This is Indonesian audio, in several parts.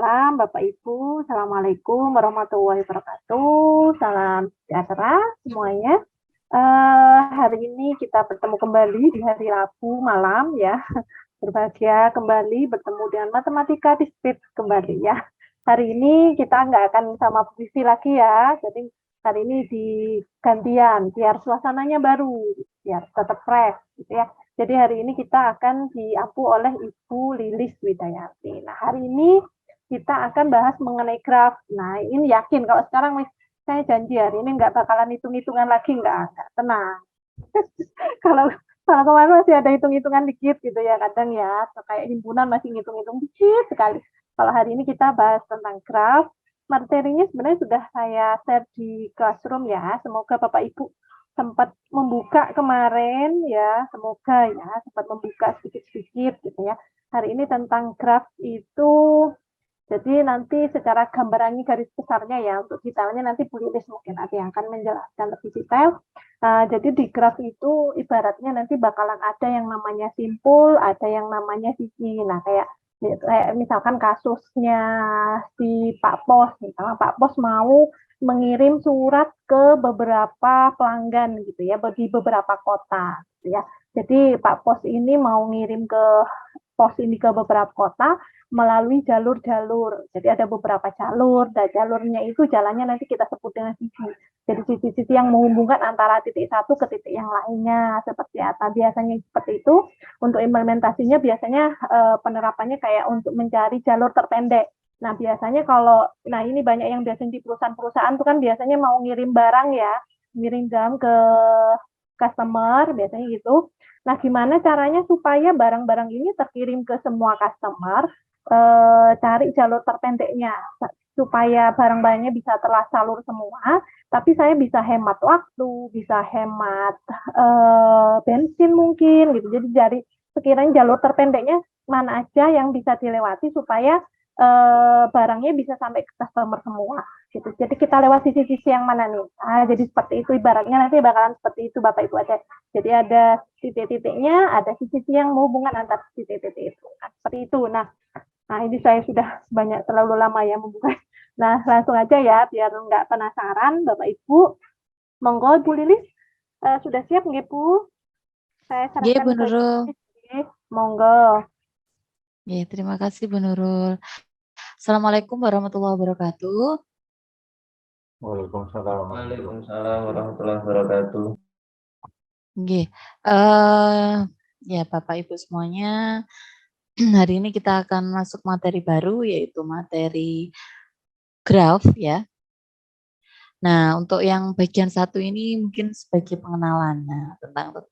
malam Bapak Ibu. Assalamualaikum warahmatullahi wabarakatuh. Salam sejahtera semuanya. Hari ini kita bertemu kembali di hari Rabu malam ya. Berbahagia kembali bertemu dengan matematika di Speed kembali ya. Hari ini kita nggak akan sama Bu Vivi lagi ya. Jadi hari ini digantian biar suasananya baru, biar tetap fresh gitu ya. Jadi hari ini kita akan diampu oleh Ibu Lilis Widayanti. Nah, hari ini kita akan bahas mengenai graf. Nah, ini yakin kalau sekarang saya janji hari ini nggak bakalan hitung-hitungan lagi, nggak tenang. kalau kalau kemarin masih ada hitung-hitungan dikit gitu ya, kadang ya, kayak himpunan masih ngitung-hitung dikit sekali. Kalau hari ini kita bahas tentang graf, materinya sebenarnya sudah saya share di Classroom ya. Semoga Bapak Ibu sempat membuka kemarin ya, semoga ya sempat membuka sedikit-sedikit gitu ya. Hari ini tentang graf itu, jadi nanti secara gambarannya garis besarnya ya, untuk detailnya nanti Bu Lilis mungkin ada yang akan menjelaskan lebih detail. Jadi di graf itu ibaratnya nanti bakalan ada yang namanya simpul, ada yang namanya sisi. Nah kayak misalkan kasusnya si Pak Pos, misalnya Pak Pos mau mengirim surat ke beberapa pelanggan gitu ya, di beberapa kota gitu ya. Jadi Pak Pos ini mau ngirim ke pos ini ke beberapa kota melalui jalur-jalur. Jadi ada beberapa jalur, dan jalurnya itu jalannya nanti kita sebut dengan sisi. Jadi sisi-sisi yang menghubungkan antara titik satu ke titik yang lainnya seperti apa. Biasanya seperti itu. Untuk implementasinya biasanya penerapannya kayak untuk mencari jalur terpendek. Nah, biasanya nah ini banyak yang biasanya di perusahaan-perusahaan itu kan biasanya mau ngirim barang ya, ngirim jam ke customer, biasanya gitu. Nah, gimana caranya supaya barang-barang ini terkirim ke semua customer, cari jalur terpendeknya, supaya barang-barangnya bisa tersalur semua, tapi saya bisa hemat waktu, bisa hemat bensin mungkin, gitu. Jadi dari sekiranya jalur terpendeknya mana aja yang bisa dilewati supaya barangnya bisa sampai ke customer semua gitu. Jadi kita lewat sisi-sisi yang mana nih? Jadi seperti itu ibaratnya nanti bakalan seperti itu Bapak Ibu ada. Jadi ada titik-titiknya, ada sisi-sisi yang menghubungkan antar titik-titik itu. Seperti itu. Nah, ini saya sudah banyak terlalu lama ya membuka. Nah, langsung aja ya biar nggak penasaran Bapak Ibu. Monggo Bu Lilis sudah siap nggih Bu? Saya serahkan Bu ke Nurul. Monggo. Terima kasih Bu Nurul. Assalamualaikum warahmatullahi wabarakatuh. Waalaikumsalam. Waalaikumsalam warahmatullahi wabarakatuh. Ya Bapak Ibu semuanya, hari ini kita akan masuk materi baru yaitu materi graf ya. Nah, untuk yang bagian satu ini mungkin sebagai pengenalan tentang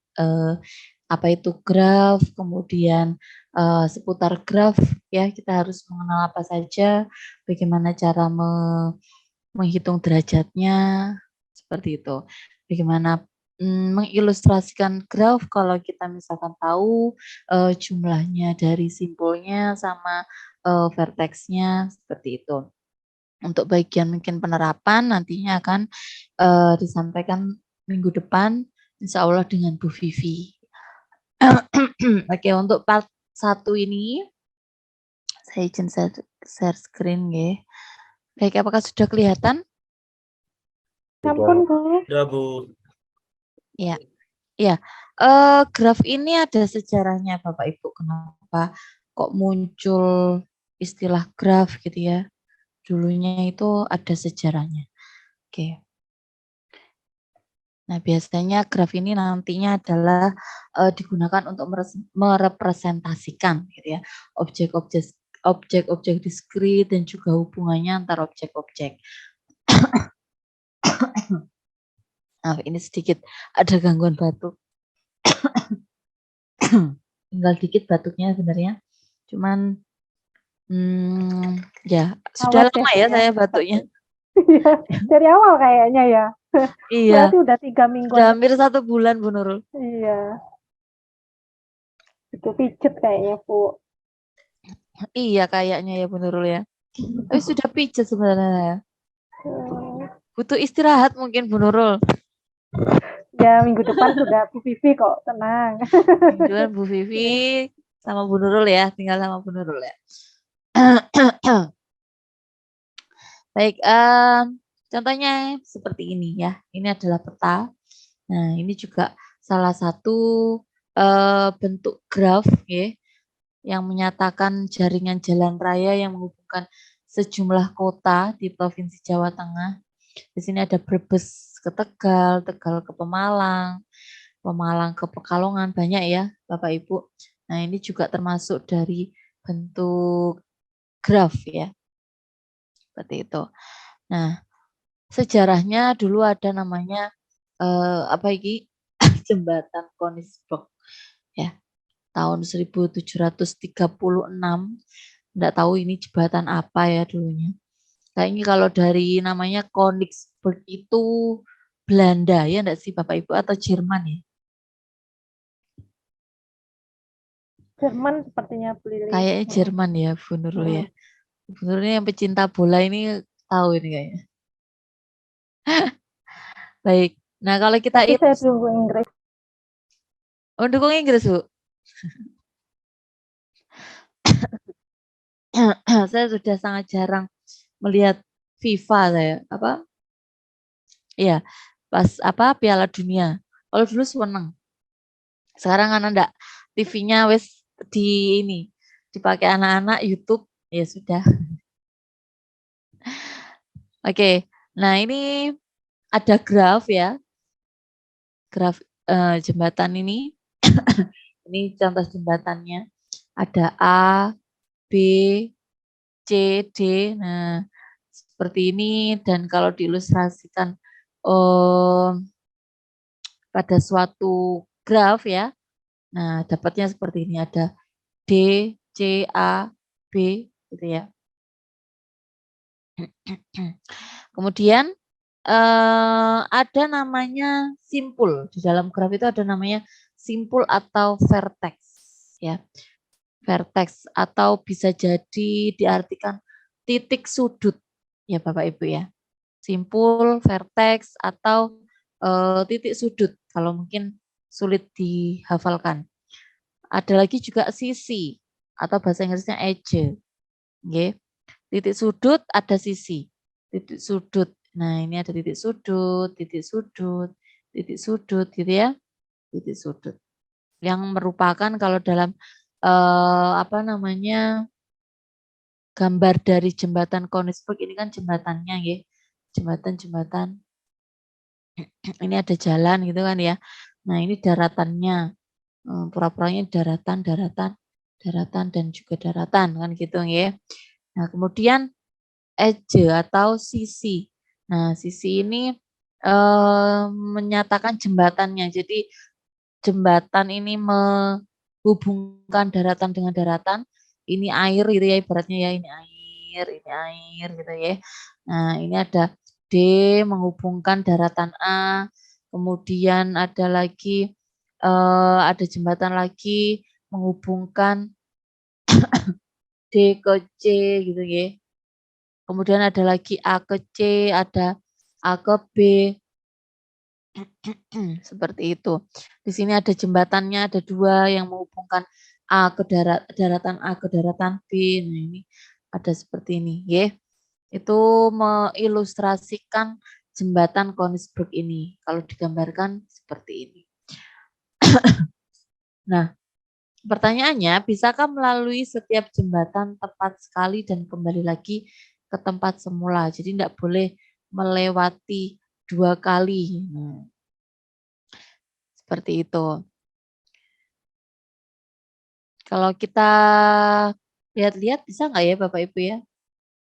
apa itu graf, kemudian seputar graf ya, kita harus mengenal apa saja, bagaimana cara menghitung derajatnya, seperti itu. Bagaimana mengilustrasikan graf kalau kita misalkan tahu jumlahnya dari simpulnya sama vertexnya, seperti itu. Untuk bagian mungkin penerapan nantinya akan disampaikan minggu depan, insya Allah dengan Bu Vivi. Oke, untuk part 1 ini saya izin share screen ya. Baik, apakah sudah kelihatan? Ampun Bu. Sudah Bu. Ya, ya. Graf ini ada sejarahnya Bapak Ibu. Kenapa kok muncul istilah graf gitu ya? Dulunya itu ada sejarahnya. Oke. Nah, biasanya graf ini nantinya adalah digunakan untuk merepresentasikan gitu ya, objek-objek diskrit dan juga hubungannya antar objek-objek. Nah, ini sedikit ada gangguan batuk. Tinggal dikit batuknya sebenarnya. Cuman ya sudah lama ya saya batuknya. Dari awal kayaknya ya. Iya. Berarti udah 3 minggu. Sudah hampir 1 bulan Bu Nurul. Iya. Itu pijet kayaknya Bu. Iya kayaknya ya Bu Nurul ya. Tapi sudah pijet sebenarnya ya. Butuh istirahat mungkin Bu Nurul. Ya minggu depan sudah Bu Vivi kok, tenang. Minggu depan Bu Vivi sama Bu Nurul ya, tinggal sama Bu Nurul ya. Baik, contohnya seperti ini ya. Ini adalah peta. Nah, ini juga salah satu bentuk graf ya, yang menyatakan jaringan jalan raya yang menghubungkan sejumlah kota di Provinsi Jawa Tengah. Di sini ada Brebes ke Tegal, Tegal ke Pemalang, Pemalang ke Pekalongan, banyak ya Bapak Ibu. Nah, ini juga termasuk dari bentuk graf ya. Seperti itu. Nah, sejarahnya dulu ada namanya apa ini? Jembatan Konisberg ya. Tahun 1736. Enggak tahu ini jembatan apa ya dulunya. Kayaknya kalau dari namanya Koningsberg itu Belanda ya enggak sih Bapak Ibu, atau Jerman ya? Jerman sepertinya beli. Kayaknya Jerman ya Bu Nurul ya. Bu Nurul yang pecinta bola ini tahu ini kayaknya. Baik. Nah, kalau kita Tapi saya tunggu Inggris. mendukung Inggris, Bu. Saya sudah sangat jarang melihat FIFA saya. Apa? Iya, pas apa Piala Dunia. Kalau dulu seneng. Sekarang kan enggak, TV-nya wes di ini dipakai anak-anak YouTube, ya sudah. Oke. Nah, ini ada graf ya. Graf jembatan ini. Ini contoh jembatannya. Ada A, B, C, D. Nah, seperti ini, dan kalau diilustrasikan pada suatu graf ya. Nah, dapatnya seperti ini, ada D, C, A, B gitu ya. Kemudian ada namanya simpul. Di dalam graf itu ada namanya simpul atau vertex ya. Vertex atau bisa jadi diartikan titik sudut ya Bapak Ibu ya. Simpul, vertex atau titik sudut kalau mungkin sulit dihafalkan. Ada lagi juga sisi atau bahasa Inggrisnya edge. Okay. Titik sudut ada sisi. Titik sudut. Nah, ini ada titik sudut, titik sudut, titik sudut gitu ya. Titik sudut. Yang merupakan kalau dalam apa namanya gambar dari jembatan Konisberg ini kan jembatannya ya. Jembatan-jembatan. Ini ada jalan gitu kan ya. Nah, ini daratannya. Pura-puranya daratan, daratan, daratan dan juga daratan kan gitu ya. Nah, kemudian edge atau sisi. Nah, sisi ini menyatakan jembatannya. Jadi jembatan ini menghubungkan daratan dengan daratan. Ini air gitu ya ibaratnya ya, ini air gitu ya. Nah, ini ada D menghubungkan daratan A. Kemudian ada lagi ada jembatan lagi menghubungkan D ke C gitu ya. Kemudian ada lagi A ke C, ada A ke B. Seperti itu. Di sini ada jembatannya, ada dua yang menghubungkan A ke daratan A ke daratan B. Nah, ini ada seperti ini, ya. Itu mengilustrasikan jembatan Konisberg ini. Kalau digambarkan seperti ini. Nah, pertanyaannya, bisakah melalui setiap jembatan tepat sekali dan kembali lagi ke tempat semula? Jadi tidak boleh melewati dua kali. Nah, seperti itu. Kalau kita lihat-lihat bisa nggak ya Bapak Ibu ya?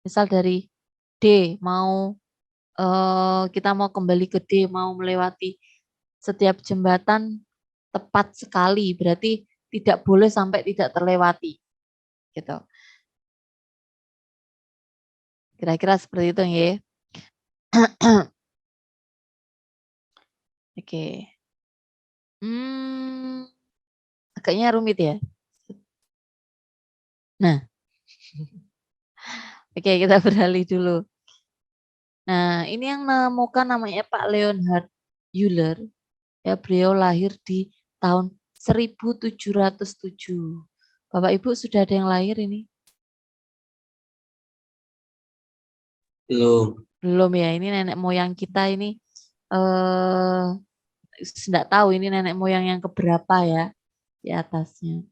Misal dari D mau kita mau kembali ke D, mau melewati setiap jembatan tepat sekali, berarti tidak boleh sampai tidak terlewati. Gitu. Kira-kira seperti itu ya. Oke. Agaknya rumit ya. Nah, oke kita beralih dulu. Nah, ini yang menemukan namanya Pak Leonhard Euler. Ya, beliau lahir di tahun 1707. Bapak Ibu sudah ada yang lahir ini? Belum ya, ini nenek moyang kita ini tidak tahu ini nenek moyang yang keberapa ya di atasnya.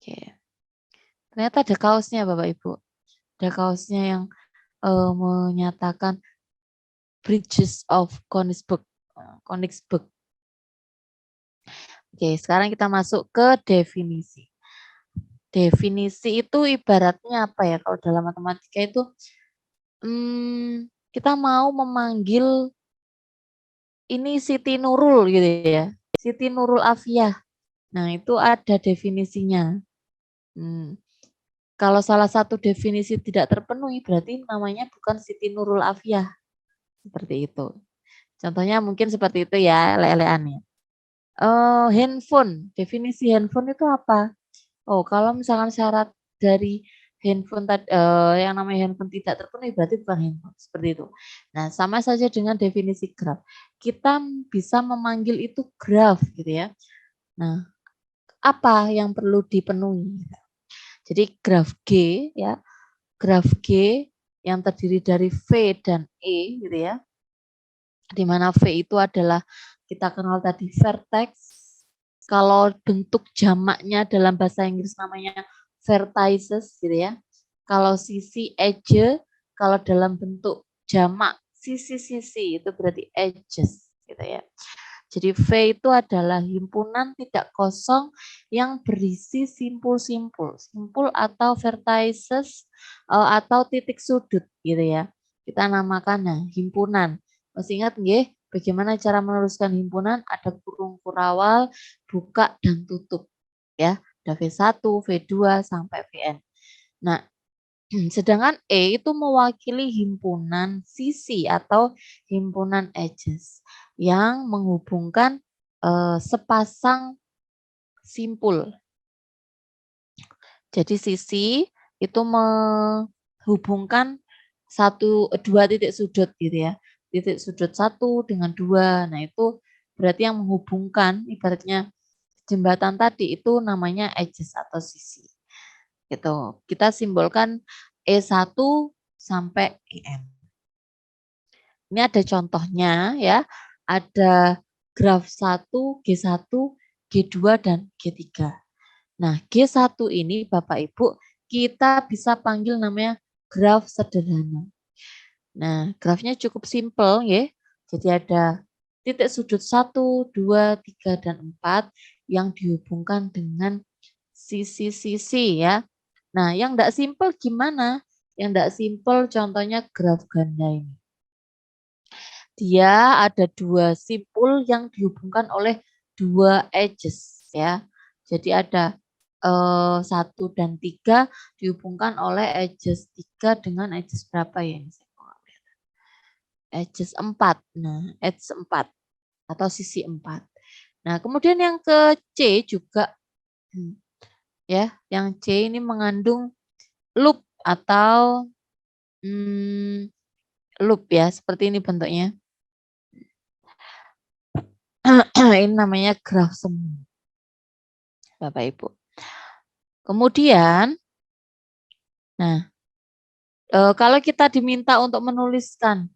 Oke. Ternyata ada kaosnya Bapak Ibu. Ada kaosnya yang menyatakan Bridges of Königsberg. Oke, sekarang kita masuk ke definisi. Definisi itu ibaratnya apa ya? Kalau dalam matematika itu kita mau memanggil ini Siti Nurul gitu ya. Siti Nurul Afiah. Nah, itu ada definisinya. Kalau salah satu definisi tidak terpenuhi, berarti namanya bukan Siti Nurul Afiah. Seperti itu. Contohnya mungkin seperti itu ya, lele-leannya. Handphone, definisi handphone itu apa? Oh, kalau misalkan syarat dari handphone yang namanya handphone tidak terpenuhi berarti bukan handphone, seperti itu. Nah, sama saja dengan definisi graf. Kita bisa memanggil itu graf gitu ya. Nah, apa yang perlu dipenuhi? Jadi graf G ya, graf G yang terdiri dari V dan E gitu ya. Di mana V itu adalah kita kenal tadi vertex. Kalau bentuk jamaknya dalam bahasa Inggris namanya vertices gitu ya. Kalau sisi edge, kalau dalam bentuk jamak sisi-sisi itu berarti edges gitu ya. Jadi V itu adalah himpunan tidak kosong yang berisi simpul-simpul, simpul atau vertices atau titik sudut gitu ya. Kita namakan himpunan. Masih ingat nggih bagaimana cara meneruskan himpunan? Ada kurung kurawal, buka dan tutup ya. Ada V1, V2 sampai Vn. Nah, sedangkan E itu mewakili himpunan sisi atau himpunan edges yang menghubungkan sepasang simpul. Jadi sisi itu menghubungkan dua titik sudut gitu ya. Titik sudut 1 dengan 2. Nah, itu berarti yang menghubungkan ibaratnya jembatan tadi itu namanya edges atau sisi. Gitu. Kita simbolkan E1 sampai EM. Ini ada contohnya ya. Ada graf 1, G1, G2 dan G3. Nah, G1 ini Bapak Ibu kita bisa panggil namanya graf sederhana. Nah, grafnya cukup simpel ya. Jadi ada titik sudut 1, 2, 3 dan 4 yang dihubungkan dengan sisi-sisi ya. Nah, yang enggak simpel gimana? Yang enggak simpel contohnya graf ganda ini. Dia ada dua simpul yang dihubungkan oleh dua edges ya. Jadi ada 1 dan 3 dihubungkan oleh edges 3 dengan edges berapa ya ini? Edges 4. Nah, edge 4 atau sisi 4. Nah, kemudian yang ke C juga ya, yang C ini mengandung loop atau loop ya, seperti ini bentuknya. Ini namanya graf semu. Bapak Ibu. Kemudian, nah, kalau kita diminta untuk menuliskan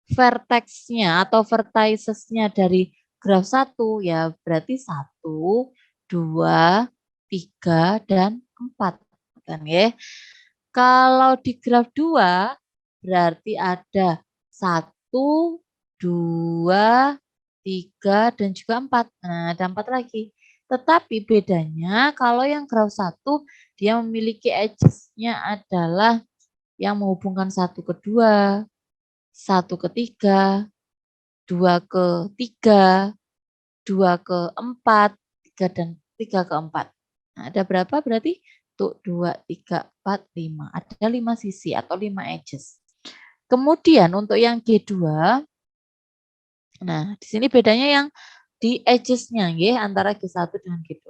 vertexnya atau verticesnya dari graf 1, ya berarti 1, 2, 3, dan 4. Kan, ya? Kalau di graf 2, berarti ada 1, 2, 3, dan juga 4. Nah, ada 4 lagi. Tetapi bedanya kalau yang graf 1 dia memiliki edges-nya adalah yang menghubungkan 1 ke 2, 1 ke 3, 2 ke 3, 2 ke 4, 3 dan 3 ke 4. Nah, ada berapa berarti? Tuh 2, 3, 4, 5. Ada 5 sisi atau 5 edges. Kemudian untuk yang G2, nah di sini bedanya yang di edges-nya ya, antara G1 dengan G2.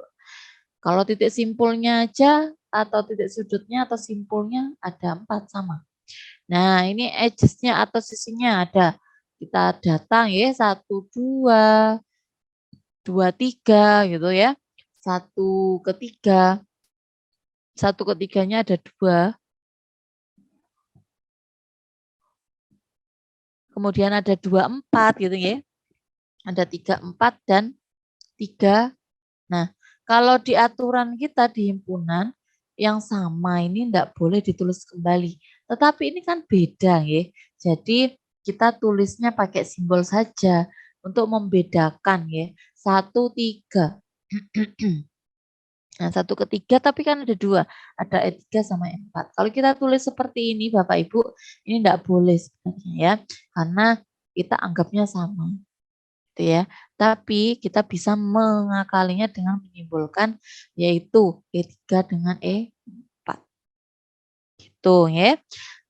Kalau titik simpulnya aja atau titik sudutnya atau simpulnya ada 4 sama. Nah, ini edges-nya atau sisinya ada. Kita datang ya 1, 2, 2, 3 gitu ya. 1 ke 3. 1 ke 3-nya ada 2. kemudian ada 2, 4 gitu ya. Ada 3, 4 dan 3. Nah, kalau di aturan kita di himpunan yang sama ini enggak boleh ditulis kembali. Tetapi ini kan beda ya. Jadi kita tulisnya pakai simbol saja untuk membedakan ya. 1, 3. Nah, 1 ke 3 tapi kan ada 2, ada E3 sama E4. Kalau kita tulis seperti ini Bapak Ibu, ini enggak boleh sebenarnya ya, karena kita anggapnya sama. Gitu ya. Tapi kita bisa mengakalinya dengan menyimbolkan yaitu E3 dengan E4. Gitu ya.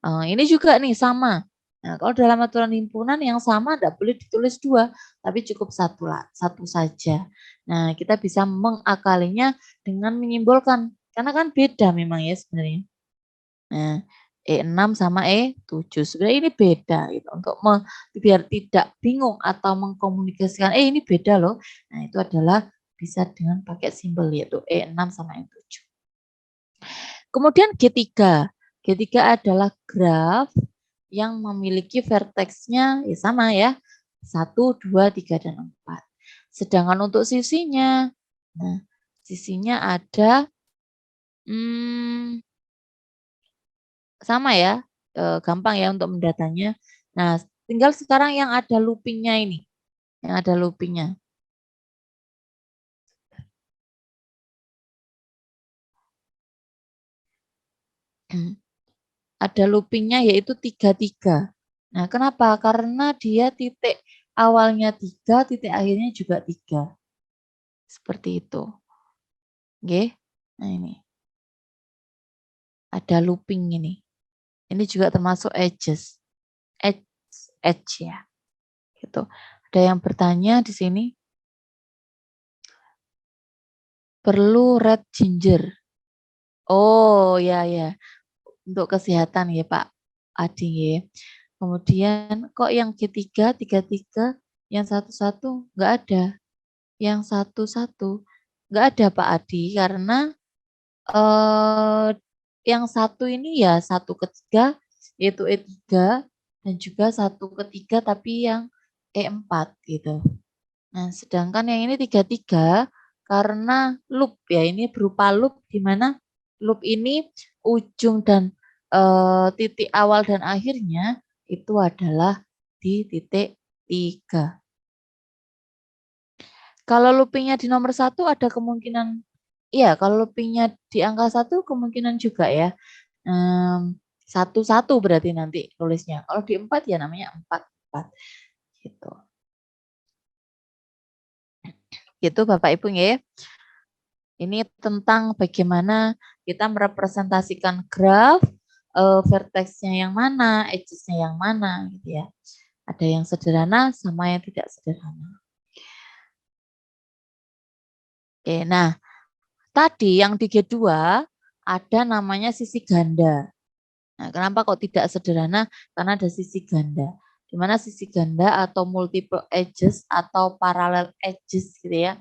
Ini juga nih sama. Nah, kalau dalam aturan himpunan yang sama enggak boleh ditulis 2, tapi cukup 1 saja. Nah, kita bisa mengakalinya dengan menyimbolkan, karena kan beda memang ya sebenarnya. Nah, E6 sama E7 sebenarnya ini beda gitu untuk biar tidak bingung atau mengkomunikasikan ini beda loh. Nah, itu adalah bisa dengan pakai simbol yaitu E6 sama E7. Kemudian G3. G3 adalah graf yang memiliki verteksnya ya sama ya. 1, 2, 3 dan 4. Sedangkan untuk sisinya, nah sisinya ada sama ya, gampang ya untuk mendatanya. Nah, tinggal sekarang yang ada loopingnya ini, yang ada loopingnya. Ada loopingnya yaitu 3, 3. Nah, kenapa? Karena dia titik awalnya 3, titik akhirnya juga 3. Seperti itu. Oke. Nah, ini. Ada looping ini. Ini juga termasuk edges. Edge ya. Gitu. Ada yang bertanya di sini. Perlu red ginger. Oh, ya ya. Untuk kesehatan ya Pak Adi ya. Kemudian kok yang G3, 3, yang 1, enggak ada. Yang 1, enggak ada Pak Adi karena yang 1 ini ya 1 ke 3 yaitu E3 dan juga 1 ke 3 tapi yang E4 gitu. Nah, sedangkan yang ini 3, 3 karena loop ya, ini berupa loop di mana loop ini ujung dan titik awal dan akhirnya itu adalah di titik 3. Kalau loopingnya di nomor 1 ada kemungkinan, iya kalau loopingnya di angka 1 kemungkinan juga ya. 1, 1 berarti nanti tulisnya. Kalau di 4 ya namanya 4, 4 gitu. Gitu Bapak Ibu ya. Ini tentang bagaimana kita merepresentasikan graf, verteksnya yang mana, edges-nya yang mana gitu ya. Ada yang sederhana sama yang tidak sederhana. Oke, nah tadi yang di G2 ada namanya sisi ganda. Nah, kenapa kok tidak sederhana? Karena ada sisi ganda. Di mana sisi ganda atau multiple edges atau parallel edges gitu ya.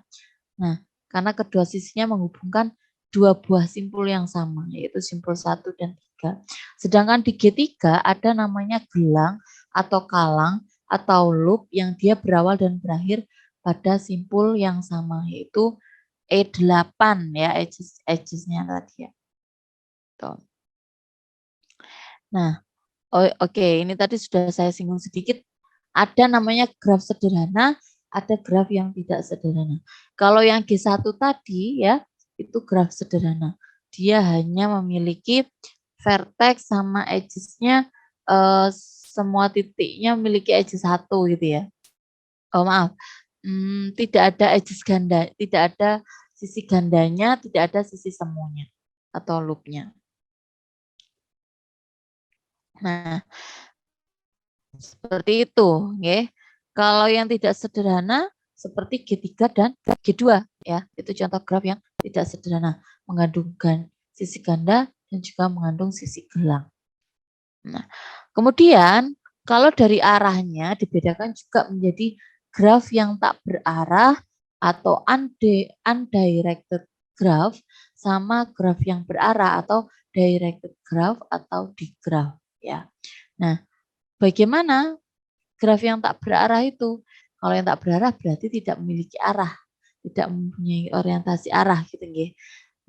Nah, karena kedua sisinya menghubungkan dua buah simpul yang sama, yaitu simpul 1 dan 3. Sedangkan di G3 ada namanya gelang atau kalang atau loop yang dia berawal dan berakhir pada simpul yang sama, yaitu E8 ya, edges-nya tadi ya. Tuh. Nah, oke, ini tadi sudah saya singgung sedikit. Ada namanya graf sederhana, ada graf yang tidak sederhana. Kalau yang G1 tadi ya, itu graf sederhana. Dia hanya memiliki vertex sama edges-nya, semua titiknya memiliki edges 1 gitu ya. Oh maaf, tidak ada edges ganda, tidak ada sisi gandanya, tidak ada sisi semuanya atau loopnya. Nah, seperti itu, ya. Kalau yang tidak sederhana seperti G3 dan G2 ya, itu contoh graf yang tidak sederhana, mengandung sisi ganda dan juga mengandung sisi gelang. Nah, kemudian kalau dari arahnya dibedakan juga menjadi graf yang tak berarah atau undirected graph sama graf yang berarah atau directed graph atau digraph ya. Nah, bagaimana graf yang tak berarah itu. Kalau yang tak berarah berarti tidak memiliki arah, tidak mempunyai orientasi arah gitu nggih.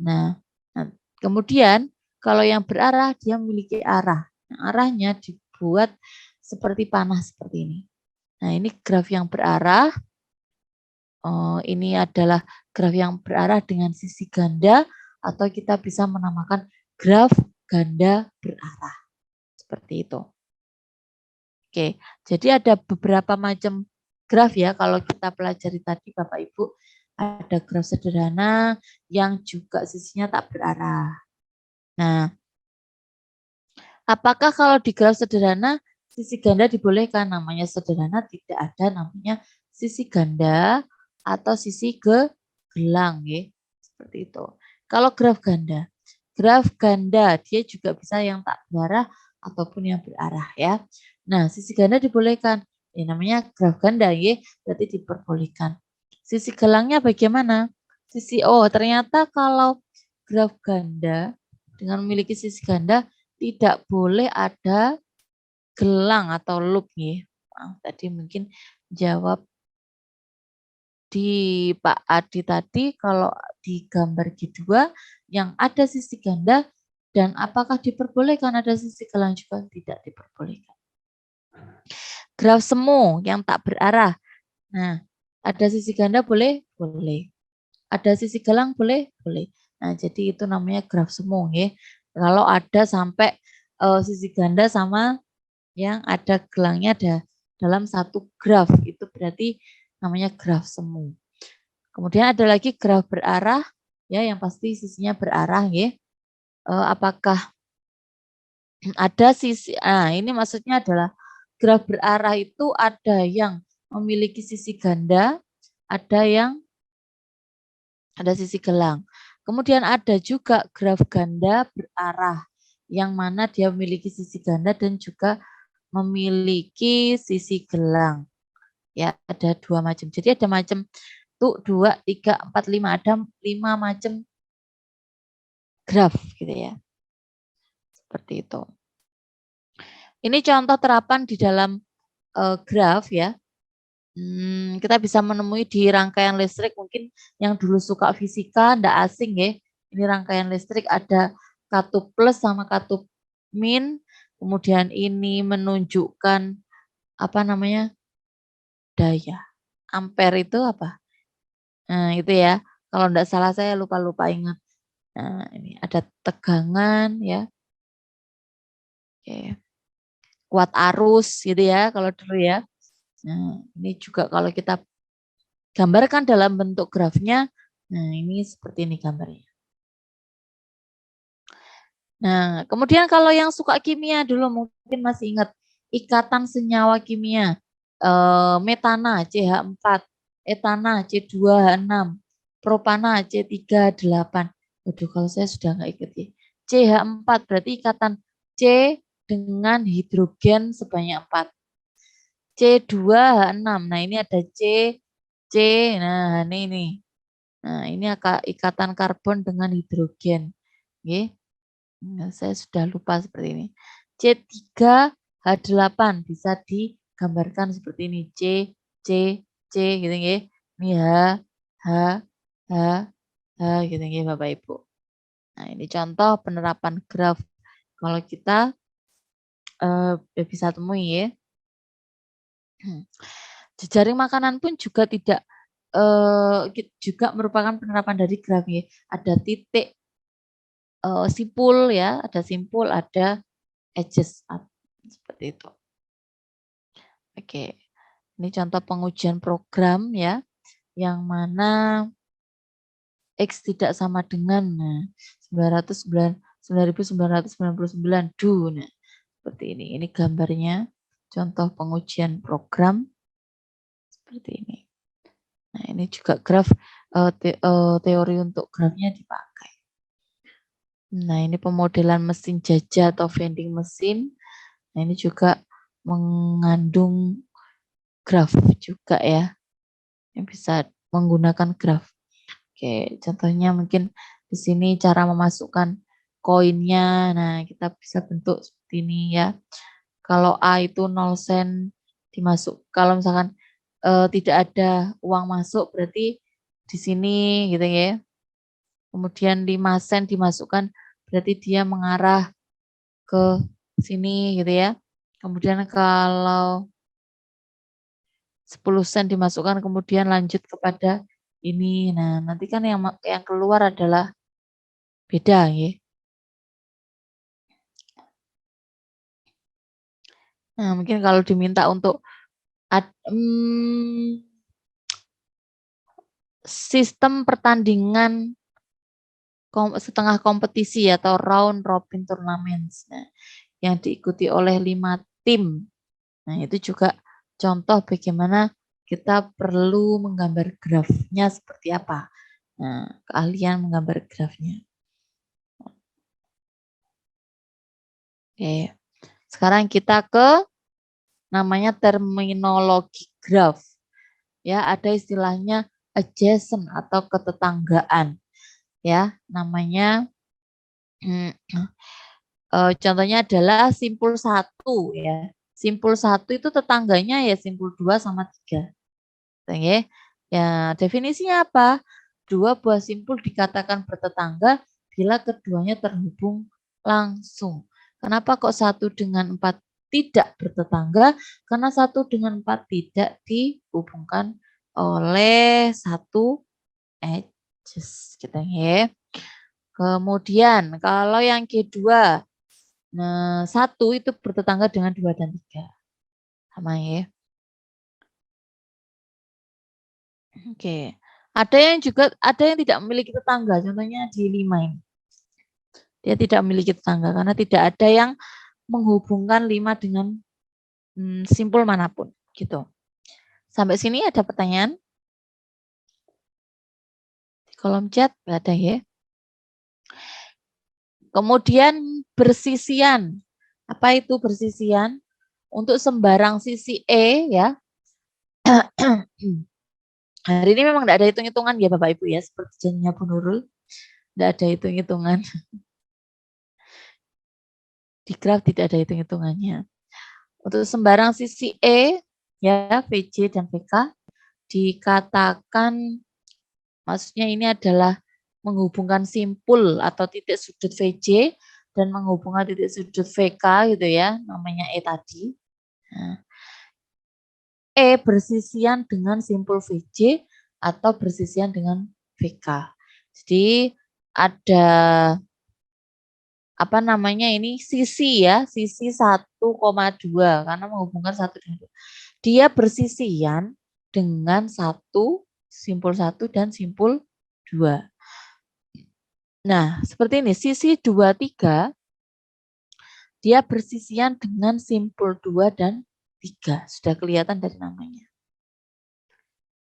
Nah, kemudian kalau yang berarah dia memiliki arah. Nah, arahnya dibuat seperti panah seperti ini. Nah, ini graf yang berarah. Ini adalah graf yang berarah dengan sisi ganda atau kita bisa menamakan graf ganda berarah. Seperti itu. Oke, jadi ada beberapa macam graf ya kalau kita pelajari tadi Bapak Ibu. Ada graf sederhana yang juga sisinya tak berarah. Nah, apakah kalau di graf sederhana sisi ganda dibolehkan? Namanya sederhana tidak ada namanya sisi ganda atau sisi gelang ya. Seperti itu. Kalau graf ganda dia juga bisa yang tak berarah ataupun yang berarah ya. Nah, sisi ganda dibolehkan. Ini namanya graf ganda ya, berarti diperbolehkan. Sisi gelangnya bagaimana? Ternyata kalau graf ganda dengan memiliki sisi ganda tidak boleh ada gelang atau loop ya. Tadi mungkin jawab di Pak Adi tadi kalau di gambar G2 yang ada sisi ganda dan apakah diperbolehkan ada sisi gelang juga tidak diperbolehkan. Graf semu yang tak berarah. Nah, ada sisi ganda boleh? Boleh. Ada sisi gelang boleh? Boleh. Nah, jadi itu namanya graf semu ya. Kalau ada sampai sisi ganda sama yang ada gelangnya ada dalam satu graf, itu berarti namanya graf semu. Kemudian ada lagi graf berarah ya yang pasti sisinya berarah ya. Apakah ada sisi ini maksudnya adalah graf berarah itu ada yang memiliki sisi ganda, ada yang ada sisi gelang. Kemudian ada juga graf ganda berarah yang mana dia memiliki sisi ganda dan juga memiliki sisi gelang. Ya, ada dua macam. Jadi ada macam 1, 2, 3, 4, 5. Ada 5 macam graf gitu ya. Seperti itu. Ini contoh terapan di dalam graf ya. Kita bisa menemui di rangkaian listrik mungkin yang dulu suka fisika ndak asing ya. Ini rangkaian listrik ada katup plus sama katup min. Kemudian ini menunjukkan apa namanya? Daya. Ampere itu apa? Nah, itu ya. Kalau enggak salah saya lupa ingat. Nah, ini ada tegangan ya. Oke. Kuat arus gitu ya kalau dulu ya. Nah, ini juga kalau kita gambarkan dalam bentuk grafnya. Nah, ini seperti ini gambarnya. Nah, kemudian kalau yang suka kimia dulu mungkin masih ingat ikatan senyawa kimia. Metana CH4, etana C2H6, propana C3H8. Waduh, kalau saya sudah nggak ikut ya. CH4 berarti ikatan C dengan hidrogen sebanyak 4. C2H6. Nah, ini ada C. Nah, ini. Nah, ini ikatan karbon dengan hidrogen. Oke. Nah, saya sudah lupa seperti ini. C3H8 bisa digambarkan seperti ini. C gitu ya. Ini H gitu ya Bapak Ibu. Nah, ini contoh penerapan graf kalau kita bisa temui ya. Jejaring makanan pun juga tidak juga merupakan penerapan dari graf ya. Ada titik simpul ya, ada simpul, ada edges seperti itu. Oke, ini contoh pengujian program ya, yang mana X tidak sama dengan 9.999 do. Nah, seperti ini. Ini gambarnya, contoh pengujian program seperti ini. Nah, ini juga graf teori untuk grafnya dipakai. Nah, ini pemodelan mesin jajah atau vending mesin. Nah, ini juga mengandung graf juga ya. Yang bisa menggunakan graf. Oke, contohnya mungkin di sini cara memasukkan koinnya. Nah, kita bisa bentuk seperti ini ya. Kalau A itu 0 sen, dimasuk. Kalau misalkan tidak ada uang masuk berarti di sini gitu ya. Kemudian 5 sen dimasukkan berarti dia mengarah ke sini gitu ya. Kemudian kalau 10 sen dimasukkan kemudian lanjut kepada ini. Nah, nanti kan yang keluar adalah beda ya. Nah, mungkin kalau diminta untuk sistem pertandingan setengah kompetisi atau round robin tournaments, nah, yang diikuti oleh 5 tim. Nah, itu juga contoh bagaimana kita perlu menggambar grafnya seperti apa. Nah, keahlian menggambar grafnya. Oke. Sekarang kita ke namanya terminologi graf. Ya, ada istilahnya adjacent atau ketetanggaan. Ya, namanya contohnya adalah simpul 1 ya. Simpul 1 itu tetangganya ya simpul 2 sama 3. Ya, definisinya apa? 2 buah simpul dikatakan bertetangga bila keduanya terhubung langsung. Kenapa kok 1 dengan 4 tidak bertetangga? Karena 1 dengan 4 tidak dihubungkan oleh 1 edges gitu ya. Kemudian kalau yang kedua, nah 1 itu bertetangga dengan 2 dan 3. Sama ya. Oke. Ada yang tidak memiliki tetangga, contohnya di 5 ini. Dia tidak memiliki tetangga karena tidak ada yang menghubungkan 5 dengan simpul manapun gitu. Sampai sini ada pertanyaan? Di kolom chat ada ya. Kemudian bersisian. Apa itu bersisian? Untuk sembarang sisi E ya. Hari ini memang tidak ada hitung-hitungan ya Bapak Ibu ya, seperti janjinya Bu Nurul. Tidak ada hitung-hitungan. Di graf tidak ada hitung-hitungannya. Untuk sembarang sisi E ya, VJ dan VK dikatakan, maksudnya ini adalah menghubungkan simpul atau titik sudut VJ dan menghubungkan titik sudut VK gitu ya, namanya E tadi. Nah, E bersisian dengan simpul VJ atau bersisian dengan VK. Jadi ada apa namanya ini sisi ya, sisi 1,2 karena menghubungkan 1 dengan 2. Dia bersisian dengan 1, simpul 1 dan simpul 2. Nah, seperti ini, sisi 2, 3, dia bersisian dengan simpul 2 dan 3. Sudah kelihatan dari namanya.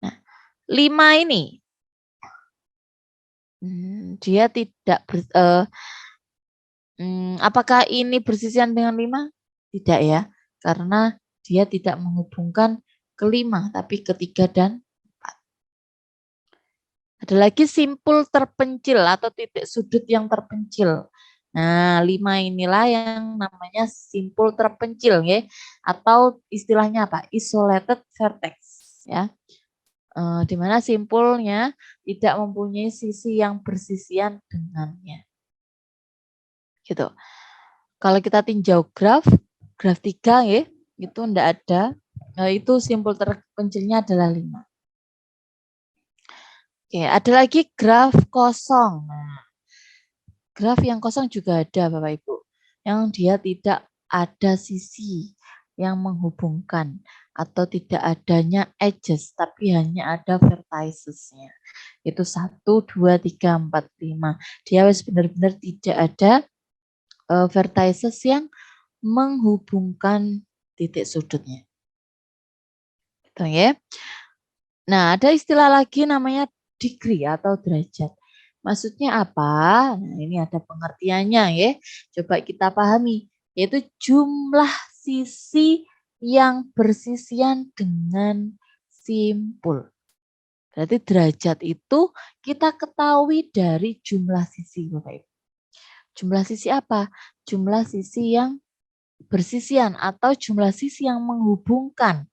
Nah, 5 ini, dia tidak, apakah ini bersisian dengan 5? Tidak ya, karena dia tidak menghubungkan ke 5, tapi ke 3 dan 4. Ada lagi simpul terpencil atau titik sudut yang terpencil. Nah, 5 inilah yang namanya simpul terpencil ya, atau istilahnya apa? Isolated vertex ya. Di mana simpulnya tidak mempunyai sisi yang bersisian dengannya. Gitu. Kalau kita tinjau graf 3 ya, itu enggak ada. Nah, itu simpul terpencilnya adalah 5. Oke, ada lagi graf kosong. Nah, graf yang kosong juga ada Bapak Ibu, yang dia tidak ada sisi yang menghubungkan atau tidak adanya edges, tapi hanya ada verticesnya. Itu 1, 2, 3, 4, 5. Dia harus benar-benar tidak ada vertices yang menghubungkan titik sudutnya. Gitu ya. Nah, ada istilah lagi namanya degree atau derajat. Maksudnya apa? Nah, ini ada pengertiannya ya. Coba kita pahami, yaitu jumlah sisi yang bersisian dengan simpul. Berarti derajat itu kita ketahui dari jumlah sisi, Bapak Ibu. Jumlah sisi apa? Jumlah sisi yang bersisian atau jumlah sisi yang menghubungkan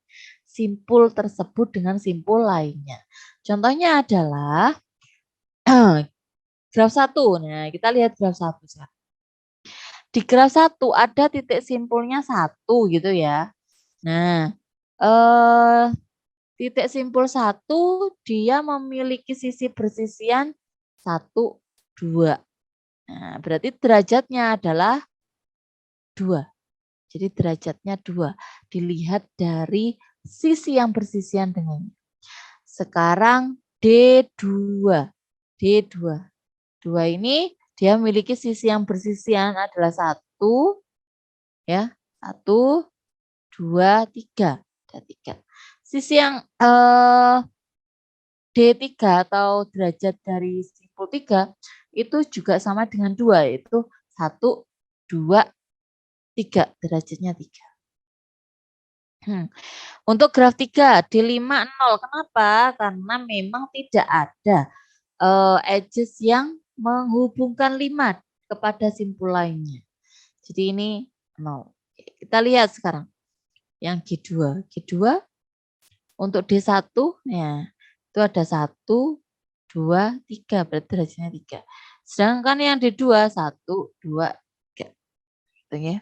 simpul tersebut dengan simpul lainnya. Contohnya adalah graf 1. Nah, kita lihat graf 1 sekarang. Di graf 1 ada titik simpulnya 1 gitu ya. Nah, titik simpul 1 dia memiliki sisi bersisian 1, 2. Nah, berarti derajatnya adalah 2. Jadi derajatnya 2. Dilihat dari sisi yang bersisian dengannya. Sekarang D2. D2. 2 ini dia memiliki sisi yang bersisian adalah 1, ya, 1, 2, 3. Ada 3. Sisi yang D3 atau derajat dari simpul 3 itu juga sama dengan 2, yaitu 1, 2, 3. Derajatnya 3. Untuk graf 3 D5 0. Kenapa? Karena memang tidak ada edges yang menghubungkan 5 kepada simpul lainnya. Jadi ini 0. Kita lihat sekarang yang G2. G2 untuk D1 ya, itu ada 1, 2, 3. Berarti derajatnya 3. Sedangkan yang D2 1, 2, 3. Gitu ya.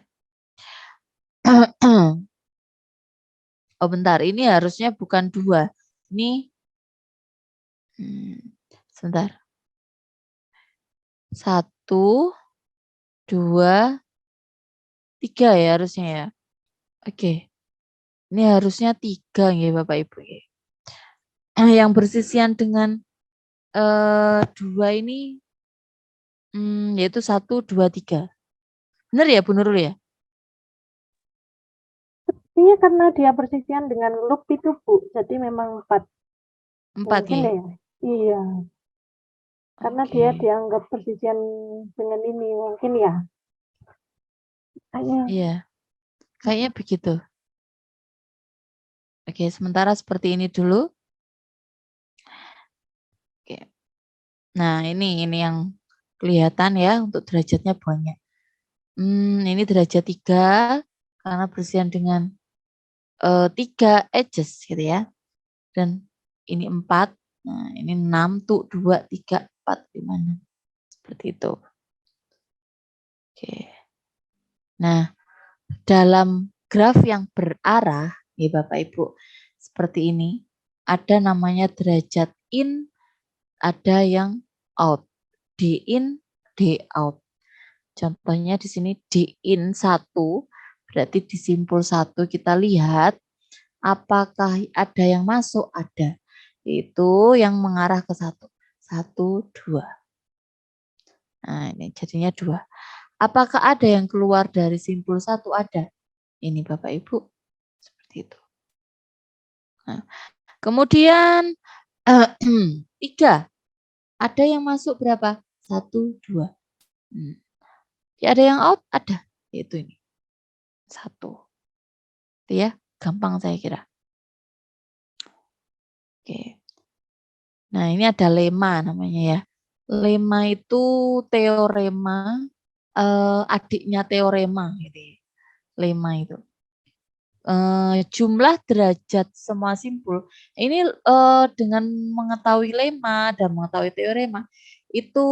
Oh bentar, ini harusnya bukan 2. Ini sebentar. 1, 2, 3 ya harusnya ya. Oke. Ini harusnya 3 ya Bapak Ibu. Yang bersisian dengan 2 ini yaitu 1, 2, 3. Benar ya Bu Nurul ya? Iya, karena dia bersisian dengan loop itu Bu, jadi memang 4. 4 Mungkin ya? ya. Iya. Karena Oke. dia dianggap bersisian dengan ini, mungkin ya. Iya. Kayaknya begitu. Oke, sementara seperti ini dulu. Oke. Nah, ini yang kelihatan ya untuk derajatnya banyak. Ini derajat 3 karena bersisian dengan 3 edges gitu ya. Dan ini 4. Nah, ini 6 tuh 2, 3, 4, 5, 6. Seperti itu. Oke. Nah, dalam graf yang berarah, ya Bapak Ibu, seperti ini, ada namanya derajat in, ada yang out. D in, D out. Contohnya di sini D in 1, berarti di simpul 1 kita lihat apakah ada yang masuk, ada. Itu yang mengarah ke 1. 1, 2. Nah, ini jadinya 2. Apakah ada yang keluar dari simpul 1? Ada. Ini Bapak Ibu. Seperti itu. Nah, kemudian 3. Ada yang masuk berapa? 1, 2. Ada yang out? Ada. Yaitu ini. 1. Itu ya. Gampang saya kira. Oke. Nah, ini ada lema namanya ya. Lema itu teorema, adiknya teorema. Gitu ya. Lema itu. Jumlah derajat semua simpul. Ini dengan mengetahui lema dan mengetahui teorema, itu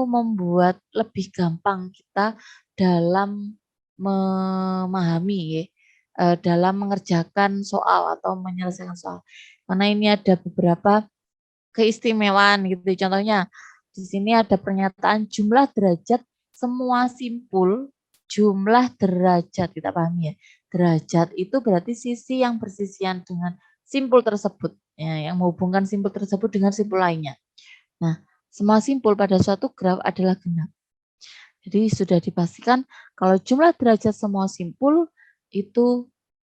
membuat lebih gampang kita dalam memahami ya, dalam mengerjakan soal atau menyelesaikan soal. Karena ini ada beberapa keistimewaan gitu. Contohnya di sini ada pernyataan jumlah derajat semua simpul, jumlah derajat, kita pahami ya. Derajat itu berarti sisi yang bersisian dengan simpul tersebut, ya, yang menghubungkan simpul tersebut dengan simpul lainnya. Nah, semua simpul pada suatu graf adalah genap. Jadi sudah dipastikan kalau jumlah derajat semua simpul itu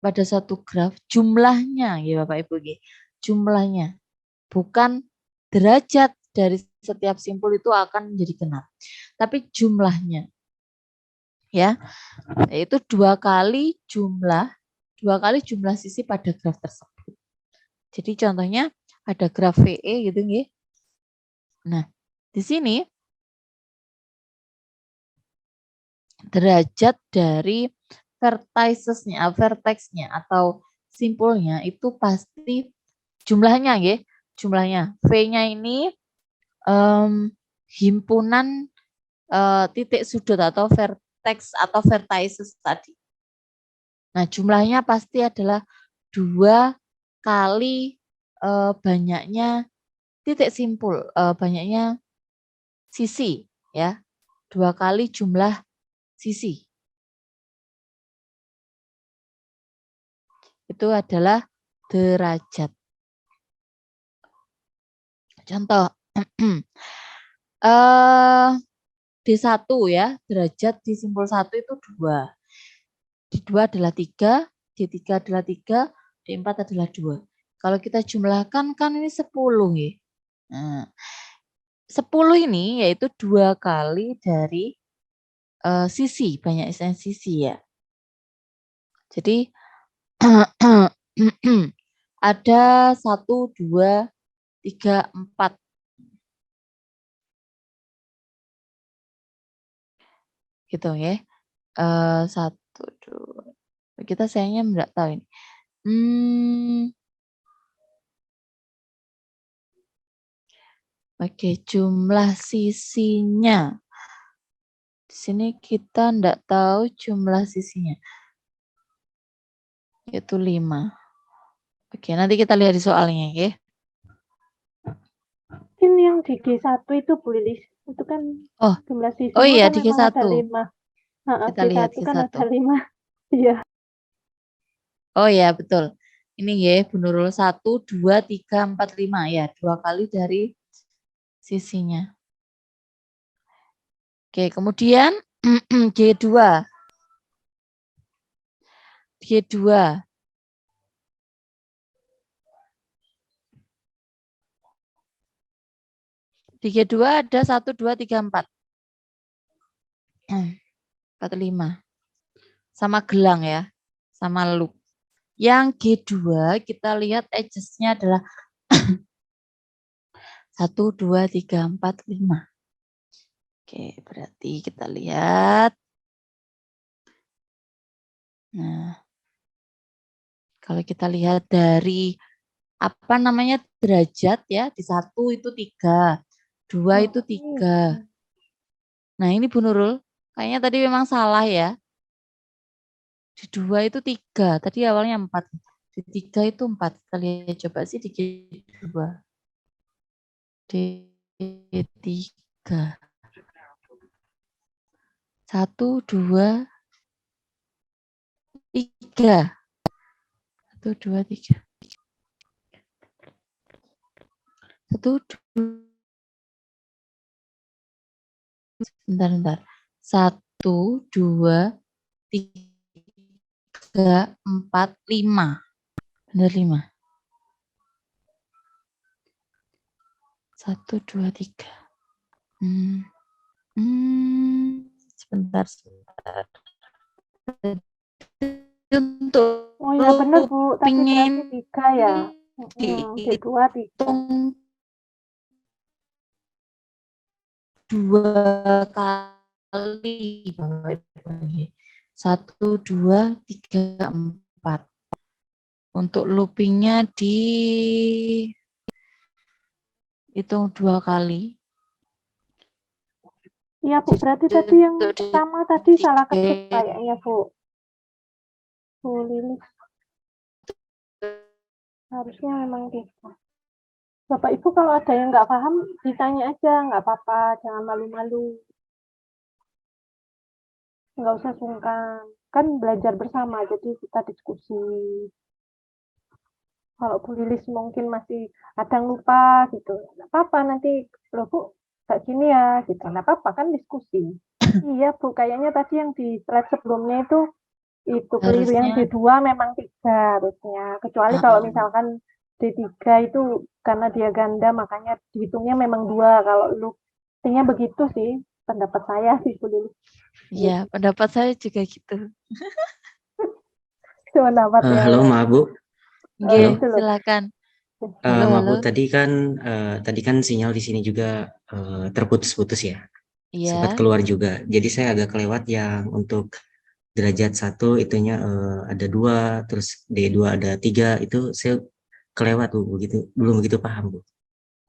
pada suatu graf jumlahnya ya Bapak Ibu, jumlahnya bukan derajat dari setiap simpul itu akan menjadi genap, tapi jumlahnya. Ya, yaitu 2 kali jumlah sisi pada graf tersebut. Jadi contohnya ada graf VE gitu nggih. Nah, di sini derajat dari vertexnya atau simpulnya itu pasti jumlahnya ya, jumlahnya. V-nya ini himpunan titik sudut atau vertex atau vertices tadi. Nah, jumlahnya pasti adalah 2 kali banyaknya titik simpul, banyaknya sisi ya. 2 kali jumlah sisi. Itu adalah derajat. Contoh D1 ya, derajat di simpul 1 itu 2. D2 adalah 3, D3 adalah 3, D4 adalah 2. Kalau kita jumlahkan kan ini 10 ya. Nah, 10 ini yaitu 2 kali dari sisi, banyak sisi ya. Jadi ada 1, 2, 3, 4. Gitu ya. 1, 2. Kita sayangnya enggak tahu ini. Oke, jumlah sisinya. Di sini kita enggak tahu jumlah sisinya. Yaitu 5. Oke, nanti kita lihat di soalnya ya. Mungkin yang di G1 itu Bu Lilis, itu kan jumlah sisinya oh iya, kan di memang G1. ada 5. Kita lihat G1 kan G1. ada 5. Iya. Oh ya, betul. Ini ya, Bu Nurul 1, 2, 3, 4, 5 ya, 2 kali dari sisinya. Oke, kemudian G2. G2. Di G2 ada 1, 2, 3, 4. 4, 5. Sama gelang ya, sama loop. Yang G2 kita lihat edges-nya adalah 1, 2, 3, 4, 5. Oke, berarti kita lihat. Nah, kalau kita lihat dari apa namanya derajat ya, di 1 itu 3, 2 itu 3. Nah ini Bu Nurul, kayaknya tadi memang salah ya. Di 2 itu 3, tadi awalnya 4. Di 3 itu 4. Kita lihat coba sih di G2. D3. 1, 2, 3. 1, 2, 3. 1, 2. Bentar. 1, 2, 3, 4, 5. Benar 5. 1, 2, 3. Sebentar. Untuk oh ya benar Bu, tadi berarti 3 ya. G2 3. 2 kali. 1, 2, 3, 4. Untuk loopingnya hitung 2 kali. Iya Bu, berarti tadi yang pertama tadi salah ketik kayaknya Bu. Bu Lilis. Harusnya memang gitu. Bapak Ibu kalau ada yang nggak paham, ditanya aja, nggak apa-apa, jangan malu-malu. Nggak usah sungkan. Kan belajar bersama, jadi kita diskusi. Kalau Bu Lilis mungkin masih ada yang lupa gitu, nggak apa-apa nanti, loh Bu, kayak gini ya, gitu. Nggak apa-apa, kan diskusi. Iya Bu, kayaknya tadi yang di slide sebelumnya itu keliru. Yang D2 memang 3 harusnya. Kecuali kalau misalkan D3 itu karena dia ganda, makanya dihitungnya memang 2. Kalau loopingnya begitu sih, pendapat saya sih Bu Lilis. Iya, pendapat saya juga gitu. Pendapat Halo, maaf Bu. Oke, silakan. Maaf Bu, tadi kan sinyal di sini juga terputus-putus ya. Iya. Sempat keluar juga. Jadi saya agak kelewat yang untuk derajat 1 itunya ada 2, terus D2 ada 3, itu saya kelewat Bu, belum begitu paham Bu.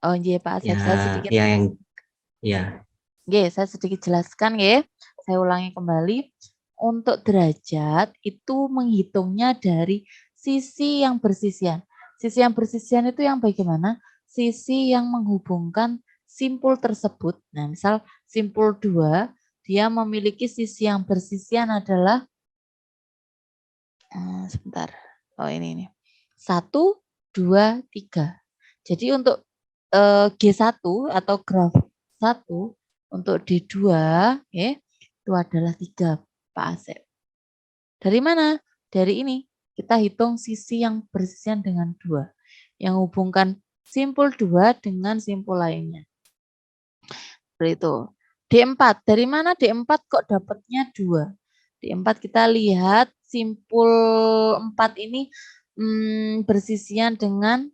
Oh iya Pak Asep, Ya, saya sedikit yang ya. saya sedikit jelaskan ya. Saya ulangi kembali. Untuk derajat itu menghitungnya dari sisi yang bersisian. Sisi yang bersisian itu yang bagaimana? Sisi yang menghubungkan simpul tersebut. Nah, misal simpul 2, dia memiliki sisi yang bersisian adalah sebentar. Oh, ini. 1, 2, 3. Jadi untuk G1 atau graf 1 untuk D2 ya, itu adalah 3 Pak Asep. Dari mana? Dari ini. Kita hitung sisi yang bersisian dengan 2. Yang hubungkan simpul 2 dengan simpul lainnya. Seperti itu. D4. Dari mana D4 kok dapatnya 2? D4 kita lihat simpul 4 ini bersisian dengan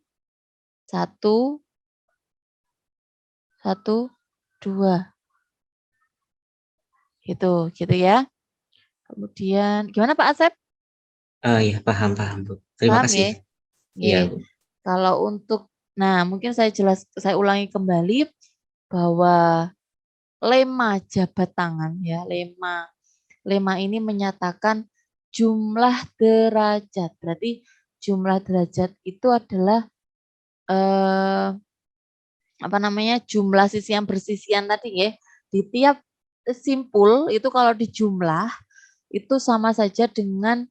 1, 2. Gitu ya. Kemudian gimana Pak Asep? Ya, paham Bu. Terima Paham ya? kasih. Iya Nggih. Bu. Kalau untuk mungkin saya ulangi kembali bahwa lema jabat tangan ya, lema ini menyatakan jumlah derajat. Berarti jumlah derajat itu adalah jumlah sisi yang bersisian tadi ya. Di tiap simpul itu kalau dijumlah itu sama saja dengan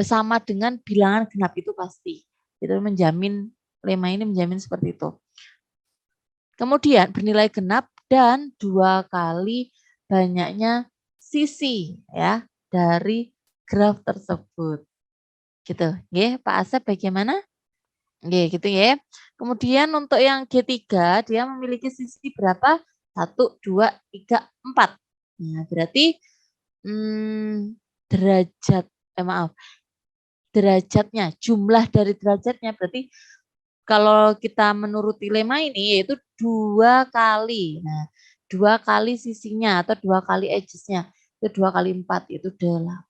sama dengan bilangan genap itu pasti. Itu menjamin, lema ini menjamin seperti itu. Kemudian bernilai genap dan 2 kali banyaknya sisi ya dari graf tersebut. Gitu. Nggih, Pak Asep bagaimana? Nggih, gitu ya. Kemudian untuk yang G3 dia memiliki sisi berapa? 1, 2, 3, 4. Nah, berarti derajat derajatnya, jumlah dari derajatnya berarti kalau kita menuruti lema ini yaitu 2 kali. Nah, 2 kali sisinya atau 2 kali edges-nya. Itu 2 kali 4 itu 8.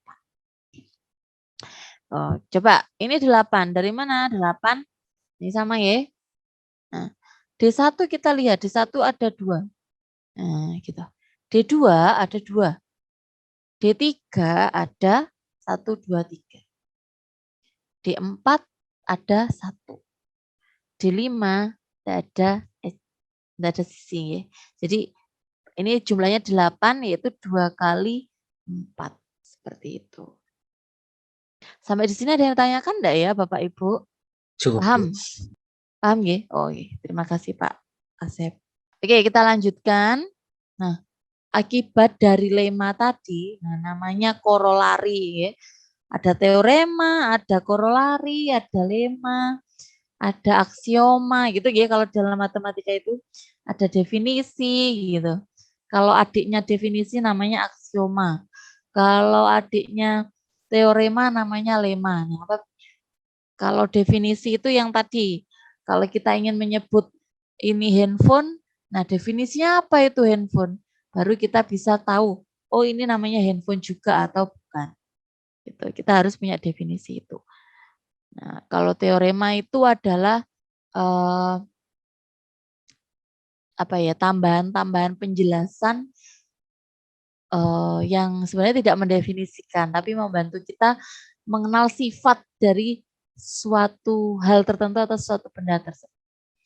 Oh, coba ini 8. Dari mana? 8. Ini sama ya. Nah, D1 kita lihat, D1 ada 2. Nah, gitu. D2 ada 2. D3 ada 1, 2, 3. D4 ada 1. D5 tidak ada sisi ya. Jadi ini jumlahnya 8 yaitu 2 kali 4. Seperti itu. Sampai di sini ada yang tanyakan enggak ya Bapak Ibu? Cukup Bu. Paham? Paham ya? Oh iya. Terima kasih Pak Asep. Oke, kita lanjutkan. Nah, akibat dari lema tadi, namanya korolari ya. Ada teorema, ada korolari, ada lema, ada aksioma gitu ya. Kalau dalam matematika itu ada definisi gitu. Kalau adiknya definisi namanya aksioma. Kalau adiknya teorema namanya lema. Nah, kalau definisi itu yang tadi, kalau kita ingin menyebut ini handphone, nah definisinya apa itu handphone? Baru kita bisa tahu, oh ini namanya handphone juga atau bukan. Gitu. Kita harus punya definisi itu. Nah, kalau teorema itu adalah tambahan-tambahan penjelasan yang sebenarnya tidak mendefinisikan, tapi membantu kita mengenal sifat dari suatu hal tertentu atau suatu benda tersebut.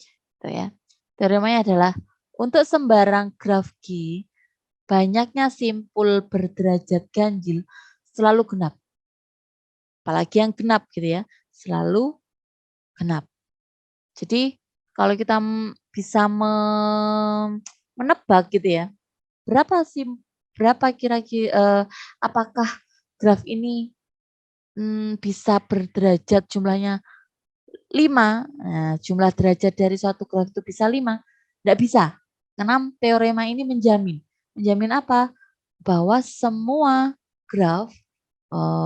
Gitu ya. Teoremanya adalah untuk sembarang graf G, banyaknya simpul berderajat ganjil selalu genap. Apalagi yang genap gitu ya, selalu genap. Jadi kalau kita bisa menebak gitu ya, berapa kira-kira apakah graf ini bisa berderajat jumlahnya 5. Nah, jumlah derajat dari suatu graf itu bisa 5? Tidak bisa. Karena teorema ini menjamin. Menjamin apa? Bahwa semua graf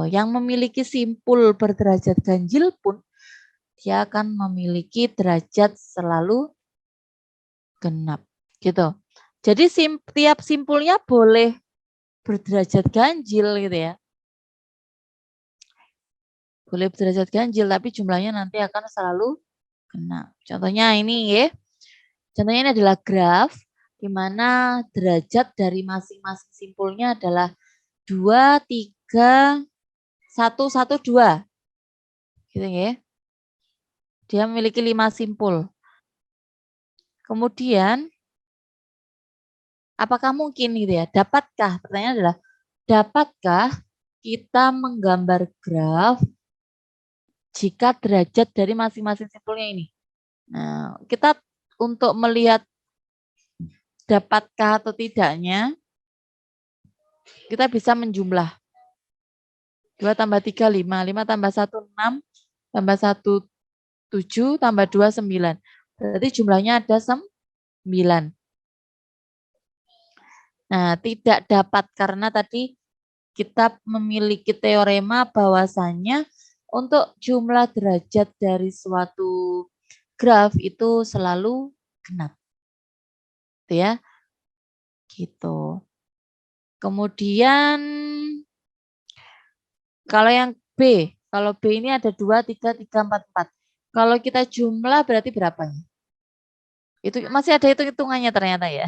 yang memiliki simpul berderajat ganjil pun dia akan memiliki derajat selalu genap. Gitu. Jadi tiap simpulnya boleh berderajat ganjil gitu ya. Boleh berderajat ganjil, tapi jumlahnya nanti akan selalu genap. Contohnya ini ya. Contohnya ini adalah graf di mana derajat dari masing-masing simpulnya adalah 2, 3, 1, 1, 2. Gitu ya. Dia memiliki 5 simpul. Kemudian, apakah mungkin gitu ya? Dapatkah? Pertanyaan adalah, dapatkah kita menggambar graf jika derajat dari masing-masing simpulnya ini? Nah, kita untuk melihat dapatkah atau tidaknya, kita bisa menjumlah. 2 tambah 3, 5. 5 tambah 1, 6. Tambah 1, 7. Tambah 2, 9. Berarti jumlahnya ada 9. Nah, tidak dapat karena tadi kita memiliki teorema bahwasannya untuk jumlah derajat dari suatu graf itu selalu genap. Gitu ya. Gitu. Kemudian kalau yang B, kalau B ini ada 2, 3, 3, 4, 4. Kalau kita jumlah berarti berapanya? Itu masih ada hitung-hitungannya ternyata ya.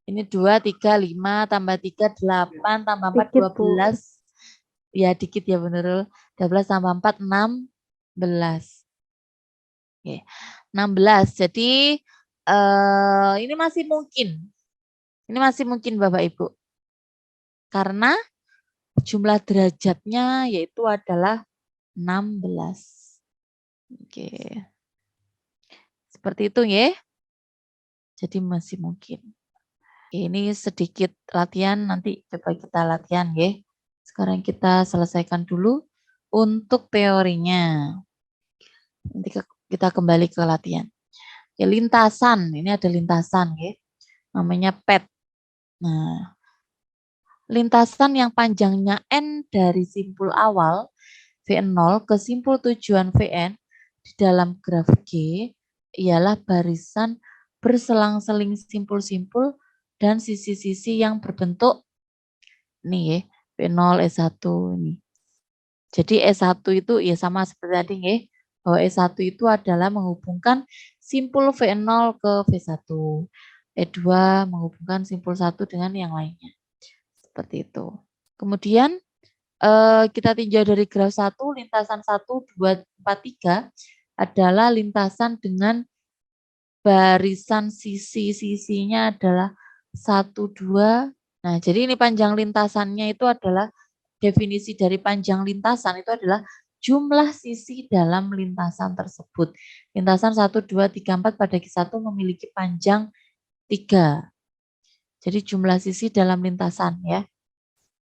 Ini 2, 3, 5, tambah 3, 8, tambah 4, Dikit, Bu. 12. Ya dikit ya bener. 12 tambah 4, 16. Oke. 16. Jadi ini masih mungkin. Ini masih mungkin Bapak Ibu. Karena jumlah derajatnya yaitu adalah 16. Oke. Seperti itu ya. Jadi masih mungkin. Ini sedikit latihan, nanti coba kita latihan ya. Sekarang kita selesaikan dulu untuk teorinya. Nanti kita kembali ke latihan. Ya, lintasan, ini ada lintasan ya. Namanya PET. Nah, lintasan yang panjangnya N dari simpul awal Vn0 ke simpul tujuan Vn di dalam graf G ialah barisan berselang-seling simpul-simpul dan sisi-sisi yang berbentuk nih ya, V0 S1 ini. Jadi S1 itu ya sama seperti tadi ya, bahwa S1 itu adalah menghubungkan simpul V0 ke V1. E2 menghubungkan simpul 1 dengan yang lainnya. Seperti itu. Kemudian kita tinjau dari graf 1, lintasan 1, 2, 4, 3 adalah lintasan dengan barisan sisi-sisinya adalah 1, 2. Nah, jadi ini panjang lintasannya itu adalah, definisi dari panjang lintasan itu adalah jumlah sisi dalam lintasan tersebut. Lintasan 1, 2, 3, 4 pada Q1 memiliki panjang 3. Jadi jumlah sisi dalam lintasan ya.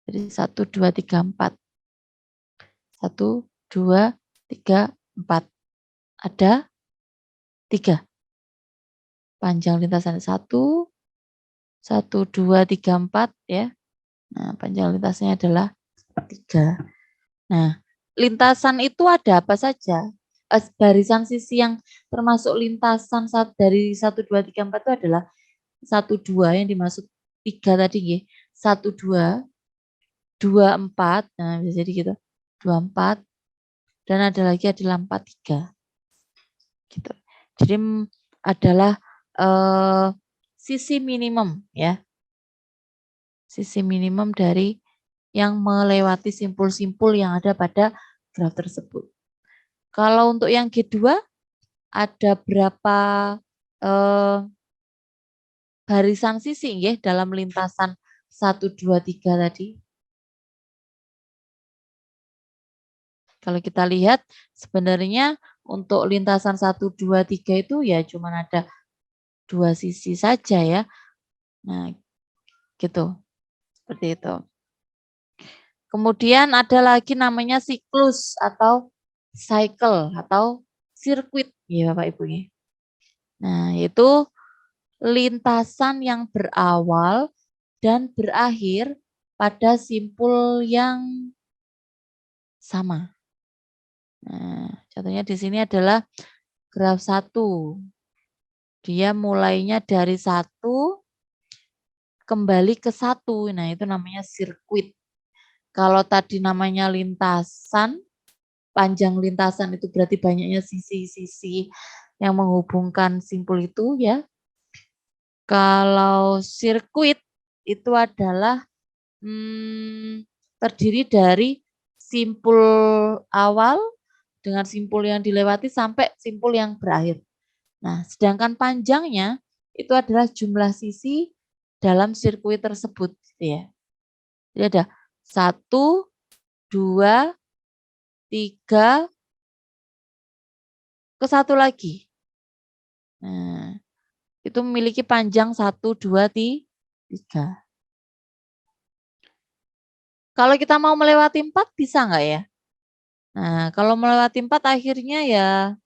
Jadi 1, 2, 3, 4. 1, 2, 3, 4. Ada 3. Panjang lintasan 1, 1, 2, 3, 4 ya. Nah, panjang lintasnya adalah 3. Nah, lintasan itu ada apa saja? Barisan sisi yang termasuk lintasan dari 1, 2, 3, 4 itu adalah 1, 2 yang dimaksud 3 tadi ya. 1, 2, 2, 4. Nah, bisa jadi gitu. 2, 4. Dan ada lagi adalah 4, 3. Gitu. Jadi adalah sisi minimum ya. Sisi minimum dari yang melewati simpul-simpul yang ada pada graf tersebut. Kalau untuk yang G2 ada berapa barisan sisi ya dalam lintasan 1, 2, 3 tadi? Kalau kita lihat sebenarnya untuk lintasan 1, 2, 3 itu ya cuma ada 2 sisi saja ya. Nah, gitu. Seperti itu. Kemudian ada lagi namanya siklus atau cycle atau sirkuit ya Bapak Ibu ya. Nah, itu lintasan yang berawal dan berakhir pada simpul yang sama. Nah, contohnya di sini adalah graf 1. Dia mulainya dari 1, kembali ke satu. Nah, itu namanya sirkuit. Kalau tadi namanya lintasan, panjang lintasan itu berarti banyaknya sisi-sisi yang menghubungkan simpul itu ya. Kalau sirkuit itu adalah terdiri dari simpul awal dengan simpul yang dilewati sampai simpul yang berakhir. Nah, sedangkan panjangnya itu adalah jumlah sisi dalam sirkuit tersebut, gitu ya. Jadi ada 1, 2, 3, ke satu lagi. Nah, itu memiliki panjang 1, 2, 3. Kalau kita mau melewati 4 bisa nggak ya? Nah, kalau melewati 4 akhirnya ya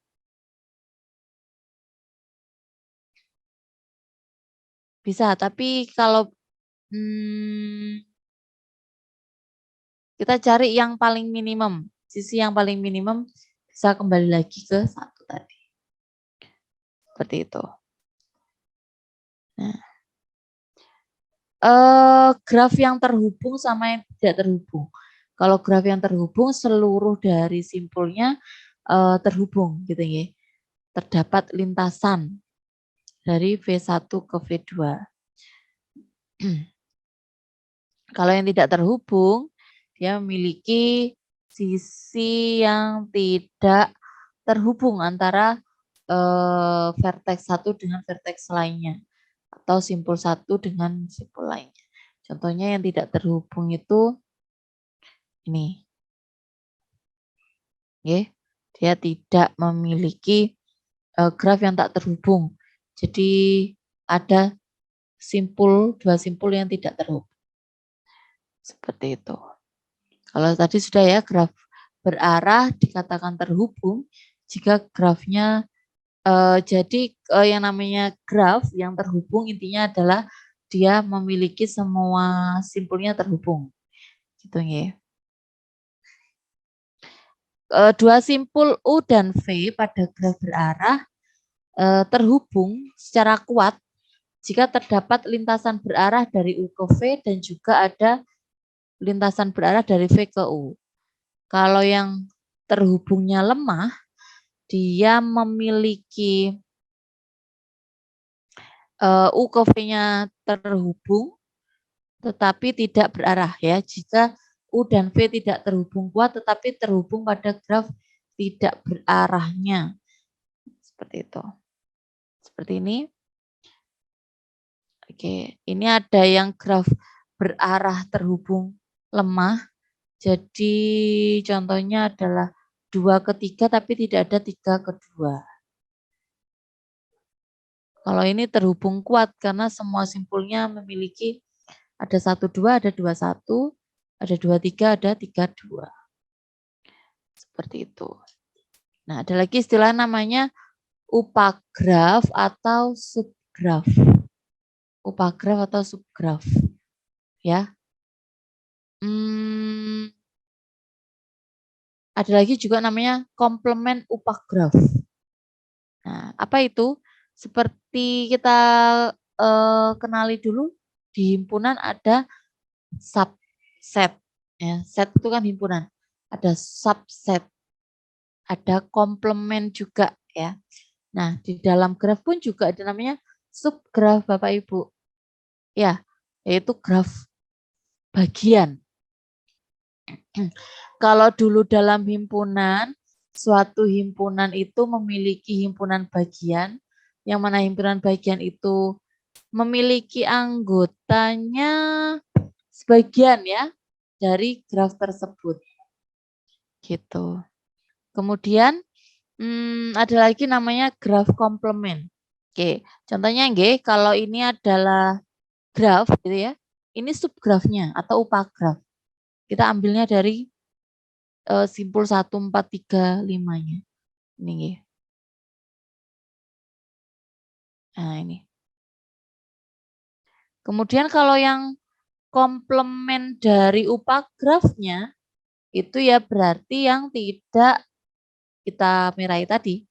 bisa, tapi kalau kita cari yang paling minimum, sisi yang paling minimum bisa kembali lagi ke 1 tadi. Seperti itu. Nah, graf yang terhubung sama yang tidak terhubung. Kalau graf yang terhubung seluruh dari simpulnya terhubung gitu ya. Terdapat lintasan dari V1 ke V2. Kalau yang tidak terhubung, dia memiliki sisi yang tidak terhubung antara vertex satu dengan vertex lainnya atau simpul satu dengan simpul lainnya. Contohnya yang tidak terhubung itu ini. Oke, dia tidak memiliki graf yang tak terhubung. Jadi ada dua simpul yang tidak terhubung. Seperti itu. Kalau tadi sudah ya, graf berarah dikatakan terhubung jika grafnya jadi yang namanya graf yang terhubung intinya adalah dia memiliki semua simpulnya terhubung. Gitu ya. Dua simpul U dan V pada graf berarah terhubung secara kuat jika terdapat lintasan berarah dari U ke V dan juga ada lintasan berarah dari V ke U. Kalau yang terhubungnya lemah, dia memiliki U ke V-nya terhubung, tetapi tidak berarah ya. Jika U dan V tidak terhubung kuat, tetapi terhubung pada graf tidak berarahnya. Seperti itu. Seperti ini. Oke, ini ada yang graf berarah terhubung lemah. Jadi contohnya adalah 2 ke 3 tapi tidak ada 3 ke 2. Kalau ini terhubung kuat karena semua simpulnya memiliki ada 1, 2, ada 2, 1, ada 2, 3, ada 3, 2. Seperti itu. Nah, ada lagi istilah namanya upagraf atau subgraf. Upagraf atau subgraf. Ya. Ada lagi juga namanya komplement upagraf. Nah, apa itu? Seperti kita kenali dulu di himpunan ada subset. Ya, set itu kan himpunan. Ada subset. Ada komplement juga ya. Nah, di dalam graf pun juga ada namanya subgraf Bapak Ibu. Ya, yaitu graf bagian. Kalau dulu dalam himpunan, suatu himpunan itu memiliki himpunan bagian, yang mana himpunan bagian itu memiliki anggotanya sebagian ya dari graf tersebut. Gitu. Kemudian ada lagi namanya graf komplement. Oke, contohnya nggih, kalau ini adalah graf gitu ya. Ini subgrafnya atau upagraf. Kita ambilnya dari simpul 1, 4, 3, 5-nya. Ini nggih. Nah, ini. Kemudian kalau yang komplement dari upagrafnya itu ya berarti yang tidak kita meraih tadi.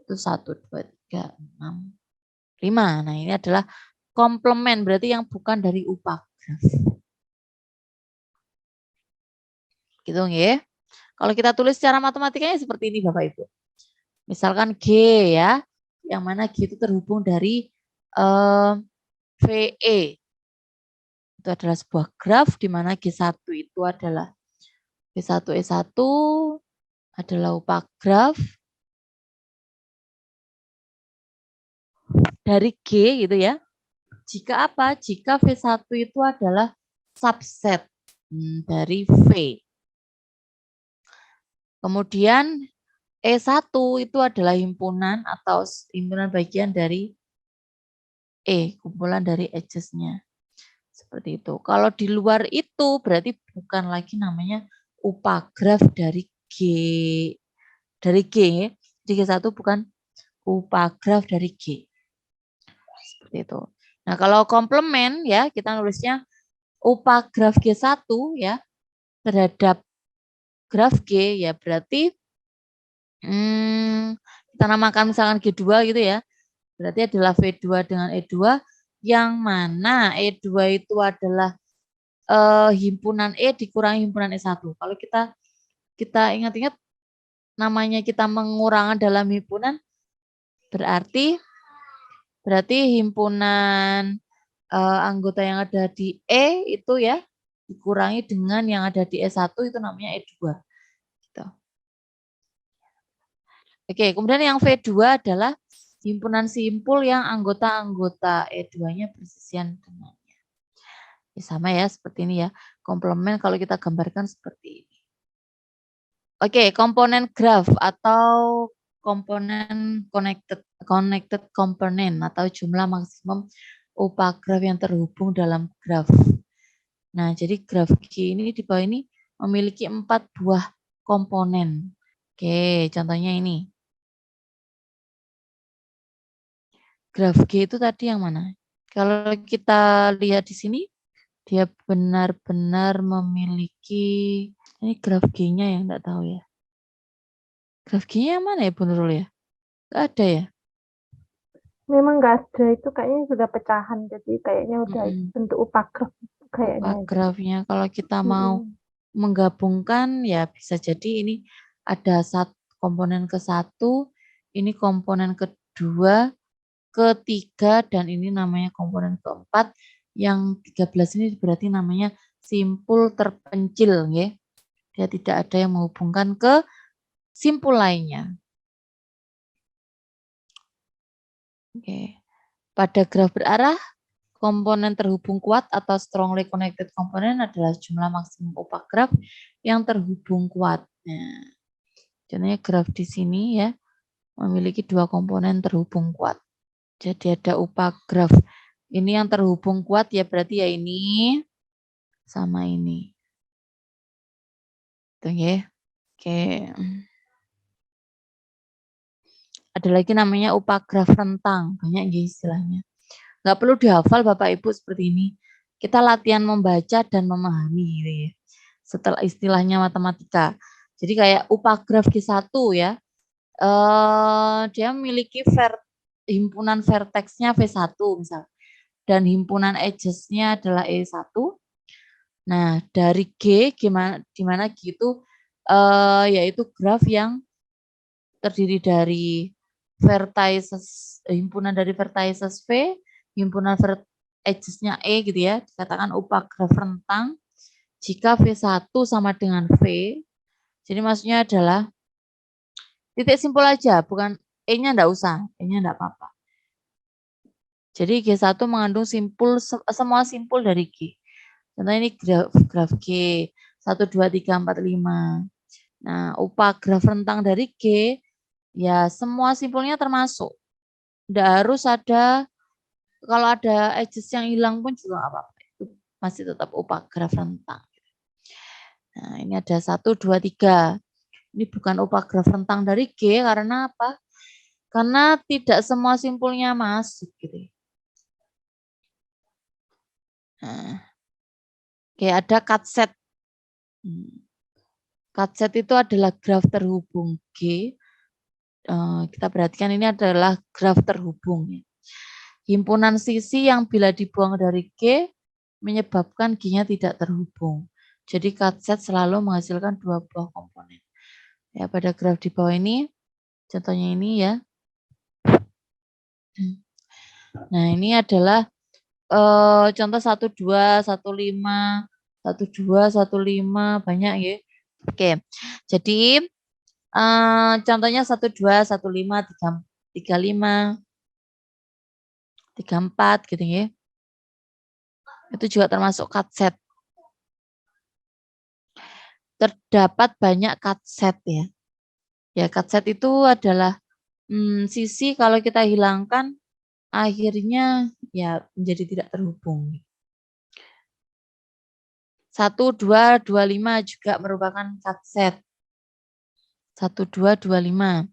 Itu 1, 2, 3, 6, 5. Nah, ini adalah komplement berarti yang bukan dari upagraf. Gitu ya. Kalau kita tulis secara matematikanya seperti ini Bapak Ibu. Misalkan G ya, yang mana G itu terhubung dari VE. Itu adalah sebuah graf di mana G1 itu adalah G1E1 adalah upagraf dari G gitu ya. Jika apa? Jika V1 itu adalah subset dari V. Kemudian E1 itu adalah himpunan atau himpunan bagian dari E, kumpulan dari edges-nya. Seperti itu. Kalau di luar itu berarti bukan lagi namanya upagraf dari G. Dari G, jadi G1 bukan upagraf dari G. Seperti itu. Nah, kalau komplement ya, kita nulisnya upagraf G1 ya terhadap graf G ya berarti kita namakan misalkan G2 gitu ya. Berarti adalah V2 dengan E2 yang mana E2 itu adalah himpunan E dikurangi himpunan E1. Kalau kita ingat-ingat namanya kita mengurangan dalam himpunan berarti himpunan anggota yang ada di E itu ya dikurangi dengan yang ada di E1 itu namanya E2. Gitu. Oke, kemudian yang V2 adalah himpunan simpul yang anggota-anggota E2-nya bersisian dengannya. Ya, sama ya seperti ini ya. Komplement kalau kita gambarkan seperti ini. Oke, komponen graf atau komponen connected component atau jumlah maksimum upagraf yang terhubung dalam graf. Nah, jadi graf G ini di bawah ini memiliki 4 buah komponen. Oke, contohnya ini. Graf G itu tadi yang mana? Kalau kita lihat di sini, dia benar-benar memiliki, ini graf G-nya yang enggak tahu ya. Graf G-nya yang mana ya Bu Nurul ya? Enggak ada ya? Memang nggak ada, itu kayaknya sudah pecahan, jadi kayaknya udah bentuk upagraf kayaknya. Upagrafnya kalau kita mau menggabungkan ya bisa jadi ini ada komponen ke-1, ini komponen kedua, ketiga, dan ini namanya komponen keempat. Yang 13 ini berarti namanya simpul terpencil ya. Dia tidak ada yang menghubungkan ke simpul lainnya. Oke. Pada graf berarah, komponen terhubung kuat atau strongly connected component adalah jumlah maksimum upagraf yang terhubung kuat. Nah, contohnya graf di sini ya memiliki 2 komponen terhubung kuat. Jadi ada upagraf. Ini yang terhubung kuat ya berarti ya ini sama ini. Tuh ya. Oke. Ada lagi namanya upagraf rentang. Banyak ya istilahnya. Nggak perlu dihafal Bapak Ibu seperti ini. Kita latihan membaca dan memahami gitu ya. Setelah istilahnya matematika. Jadi kayak upagraf G1 ya. Dia memiliki himpunan vertexnya V1 misal. Dan himpunan edges-nya adalah E1. Nah, dari G di mana G itu yaitu graf yang terdiri dari himpunan dari vertices V, himpunan edges-nya E gitu ya, dikatakan upagraf rentang jika V1 sama dengan V. Jadi maksudnya adalah titik simpul aja, bukan E-nya enggak usah, E-nya enggak apa-apa. Jadi G1 mengandung semua simpul dari G. Contohnya ini graf G, 1, 2, 3, 4, 5. Nah, upagraf rentang dari G, ya semua simpulnya termasuk. Tidak harus ada, kalau ada edges yang hilang pun juga nggak apa-apa. Itu masih tetap upagraf rentang. Nah, ini ada 1, 2, 3. Ini bukan upagraf rentang dari G karena apa? Karena tidak semua simpulnya masuk gitu. Nah, oke, ada cut set. Cut set itu adalah graf terhubung G. Kita perhatikan ini adalah graf terhubung. himpunan sisi yang bila dibuang dari G menyebabkan G-nya tidak terhubung. Jadi cut set selalu menghasilkan dua buah komponen. Ya, pada graf di bawah ini, contohnya ini ya. Nah, ini adalah contoh 1, 2, 1, 5, 1, 2, 1, 5, banyak ya. Oke, jadi contohnya 1, 2, 1, 5, 3, 5, 3, 4 gitu ya. Itu juga termasuk cut set. Terdapat banyak cut set ya. Ya, cut set itu adalah sisi kalau kita hilangkan akhirnya ya menjadi tidak terhubung. 1, 2, 25 juga merupakan cut set. 1, 2, 25.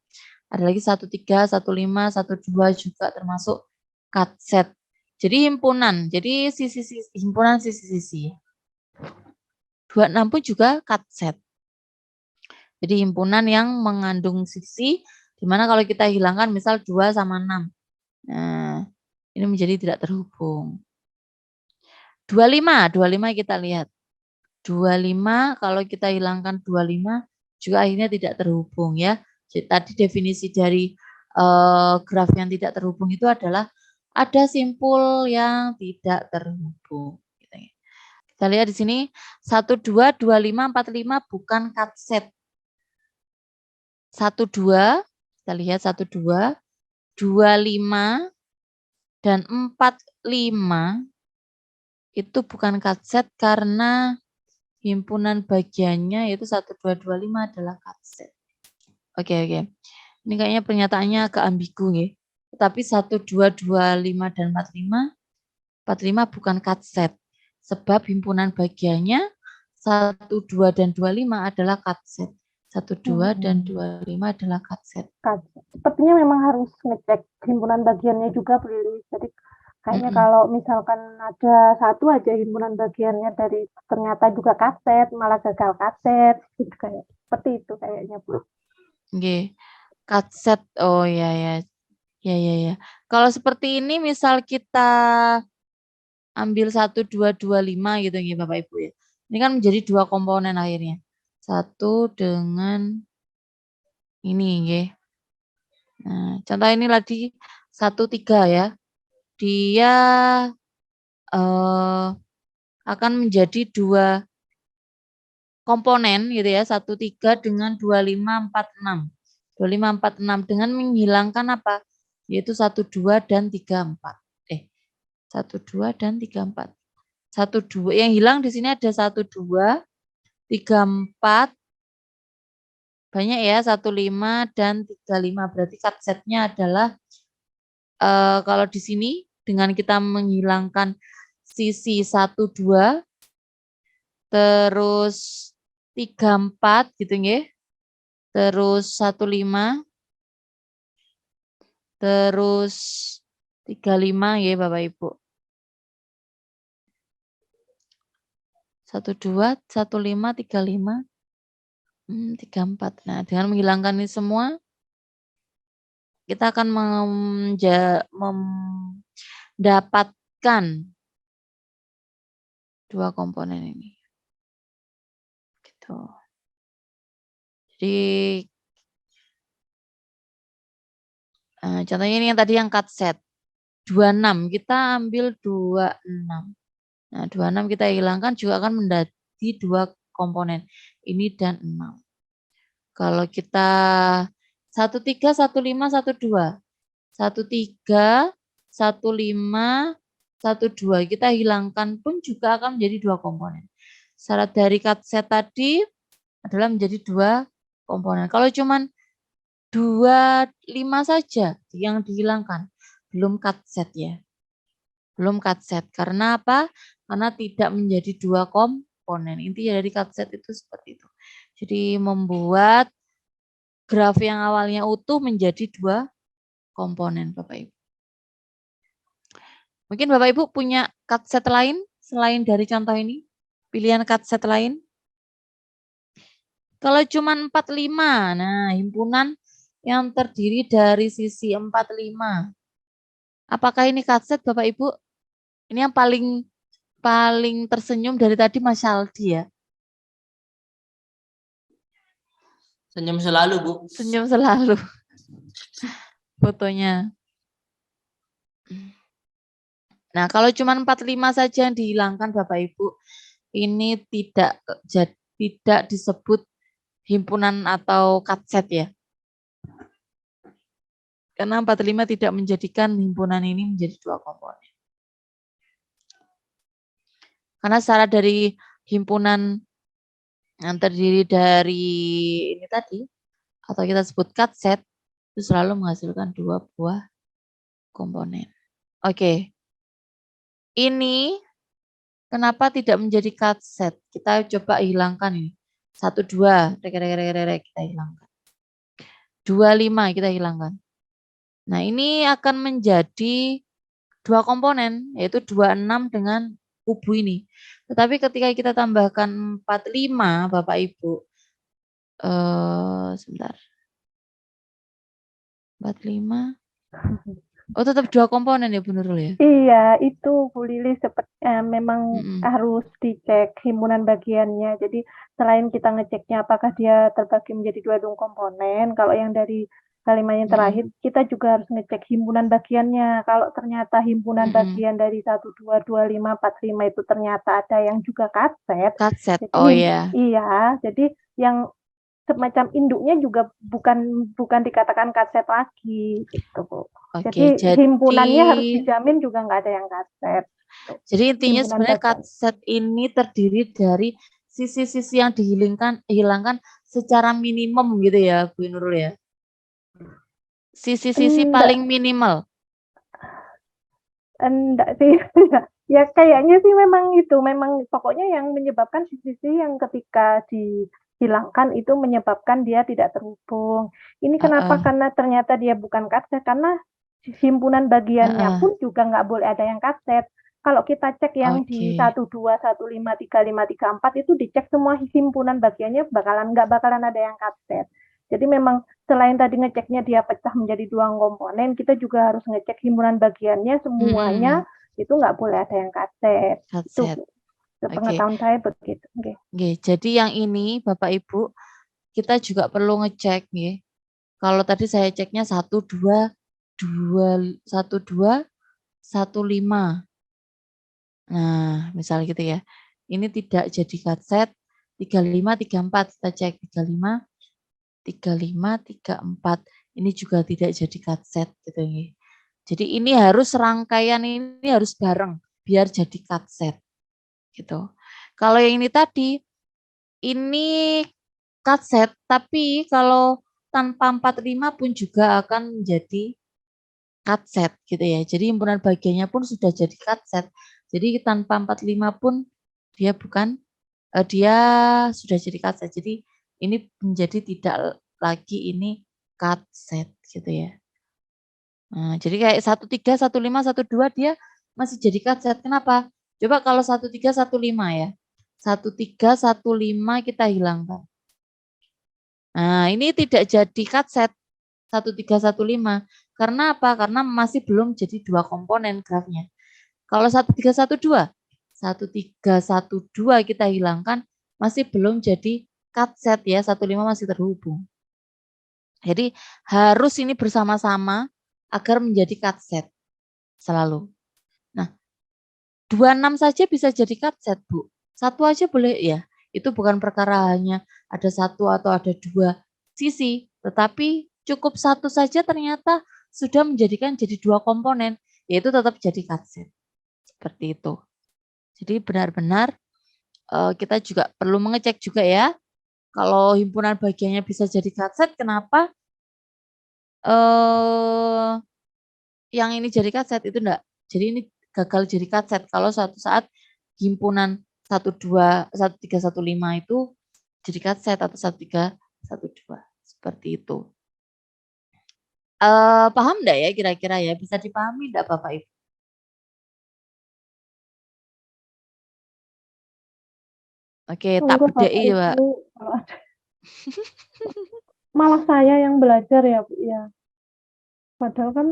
Ada lagi 1, 3, 1, 5, 1, 2 juga termasuk cut set. Jadi himpunan, jadi himpunan sisi-sisi. 26 pun juga cut set. Jadi himpunan yang mengandung sisi, di mana kalau kita hilangkan misal 2 sama 6. Nah, ini menjadi tidak terhubung. 25 kita lihat. 25 kalau kita hilangkan 25 juga akhirnya tidak terhubung ya. Jadi tadi definisi dari graf yang tidak terhubung itu adalah ada simpul yang tidak terhubung. Kita lihat di sini 1, 2, 25, 45 bukan cut set. 1, 2, kita lihat 1, 2, 25 dan 45 itu bukan cut set karena himpunan bagiannya yaitu 1, 2, 25 adalah cut set. Oke. Ini kayaknya pernyataannya agak ambigu ya. Tetapi 1, 2, 25 dan 45 bukan cut set. Sebab himpunan bagiannya 1, 2 dan 25 adalah cut set. 1, 2 dan 25 adalah cut set. Sepertinya memang harus ngecek himpunan bagiannya juga, Bu Lili. Jadi kayaknya kalau misalkan ada satu aja himpunan bagiannya dari ternyata juga cut set, malah gagal cut set, gitu kayak seperti itu kayaknya, Bu. Oke. Cut set. Oh ya. Ya. Kalau seperti ini misal kita ambil 1, 2, 25 gitu ya Bapak Ibu ya. Ini kan menjadi dua komponen akhirnya. Satu dengan ini ya. Nah, contoh ini tadi 1, 3 ya. Dia akan menjadi dua komponen gitu ya. 1, 3 dengan 25, 46. 25, 46 dengan menghilangkan apa? Yaitu 1, 2 dan 3, 4. 1, 2 dan 3, 4. 1, 2. Yang hilang di sini ada 1, 2, 3, 4. Banyak ya, 1, 5 dan 3, 5. Berarti cut setnya adalah kalau di sini dengan kita menghilangkan sisi 1, 2, terus 3, 4 gitu ya. Terus 1, 5, terus 3, 5 ya Bapak Ibu. 1, 2, 1, 5, 3, 5, 3, 4. Nah, dengan menghilangkan ini semua, kita akan mendapatkan dua komponen ini. Gitu. Jadi, contohnya ini yang tadi yang cut set. 26, kita ambil 26. Nah, 26 kita hilangkan juga akan menjadi dua komponen. Ini dan 6. Kalau kita 1, 3, 1, 5, 1, 2. 1, 3, 1, 5, 1, 2. Kita hilangkan pun juga akan menjadi dua komponen. Syarat dari cut set tadi adalah menjadi dua komponen. Kalau cuman 2, 5 saja yang dihilangkan, belum cut set ya. Belum cut set. Karena apa? Karena tidak menjadi dua komponen. Intinya dari cut set itu seperti itu. Jadi membuat graf yang awalnya utuh menjadi dua komponen Bapak Ibu. Mungkin Bapak Ibu punya cut set lain selain dari contoh ini? Pilihan cut set lain? Kalau cuma 45, nah himpunan yang terdiri dari sisi 45. Apakah ini cutset Bapak Ibu? Ini yang paling tersenyum dari tadi Mas Aldi ya. Senyum selalu, Bu. Senyum selalu. Fotonya. Nah, kalau cuma 45 saja yang dihilangkan Bapak Ibu, ini tidak disebut himpunan atau cutset ya. Karena 45 tidak menjadikan himpunan ini menjadi dua komponen. Karena secara dari himpunan yang terdiri dari ini tadi, atau kita sebut cutset, itu selalu menghasilkan dua buah komponen. Oke. Ini kenapa tidak menjadi cutset? Kita coba hilangkan ini. 1, 2, kita hilangkan. 25 kita hilangkan. Nah, ini akan menjadi dua komponen, yaitu 26 dengan kubu ini. Tetapi ketika kita tambahkan 45, Bapak Ibu, sebentar. 45. Oh, tetap dua komponen ya Bu Nurul ya? Iya, itu Bu Lili memang harus dicek himpunan bagiannya. Jadi selain kita ngeceknya apakah dia terbagi menjadi dua komponen, kalau yang dari kalimat yang terakhir kita juga harus ngecek himpunan bagiannya. Kalau ternyata himpunan bagian dari 1, 2, 25, 45 itu ternyata ada yang juga cutset. Cutset, Jadi, oh ya. iya, jadi yang semacam induknya juga bukan dikatakan cutset lagi gitu Bu. Oke, jadi himpunannya harus dijamin juga nggak ada yang cutset. Jadi intinya sebenarnya cutset ini terdiri dari sisi-sisi yang dihilangkan secara minimum gitu ya Bu Nurul ya. Sisi-sisi paling minimal. Enggak sih. Ya kayaknya sih memang pokoknya yang menyebabkan sisi-sisi yang ketika dihilangkan itu menyebabkan dia tidak terhubung. Ini kenapa? Karena ternyata dia bukan cutset, karena himpunan bagiannya pun juga nggak boleh ada yang cutset. Kalau kita cek yang di 1, 2, 1, 5, 3, 5, 3, 4 itu dicek semua himpunan bagiannya nggak bakalan ada yang cutset. Jadi memang selain tadi ngeceknya dia pecah menjadi dua komponen, kita juga harus ngecek himpunan bagiannya semuanya itu nggak boleh ada yang cutset. Itu sepengetahuan saya begitu. Jadi yang ini Bapak Ibu kita juga perlu ngecek nih. Kalau tadi saya ceknya 1, 2, 1, 2, 1, 5. Nah, misalnya gitu ya. Ini tidak jadi cutset 35, 34 kita cek 35, 35, 34. Ini juga tidak jadi cutset gitu ya. Jadi ini harus rangkaian ini harus bareng biar jadi cutset gitu. Kalau yang ini tadi ini cutset tapi kalau tanpa 45 pun juga akan menjadi cutset gitu ya. Jadi himpunan bagiannya pun sudah jadi cutset. Jadi tanpa 45 pun dia sudah jadi cutset. Jadi ini menjadi tidak lagi ini cutset gitu ya. Nah, jadi kayak 13, 15, 12 dia masih jadi cutset. Kenapa? Coba kalau 13, 15 ya. 13, 15 kita hilangkan. Nah, ini tidak jadi cutset 1315. Karena apa? Karena masih belum jadi dua komponen grafnya. Kalau 1312, 1312 kita hilangkan masih belum jadi cutset ya, 15 masih terhubung. Jadi harus ini bersama-sama agar menjadi cutset selalu. Nah, 26 saja bisa jadi cutset, Bu. Satu aja boleh ya. Itu bukan perkara hanya ada satu atau ada dua sisi, tetapi cukup satu saja ternyata sudah menjadikan jadi dua komponen, yaitu tetap jadi cutset. Seperti itu. Jadi benar-benar kita juga perlu mengecek juga ya. Kalau himpunan bagiannya bisa jadi cutset, kenapa yang ini jadi cutset itu enggak? Jadi ini gagal jadi cutset kalau suatu saat himpunan 1315 itu jadi cutset atau 1312 seperti itu. Paham enggak ya kira-kira ya? Bisa dipahami enggak Bapak Ibu? Oke, tak bedai ya, Pak. Malah saya yang belajar ya, Bu ya. Padahal kan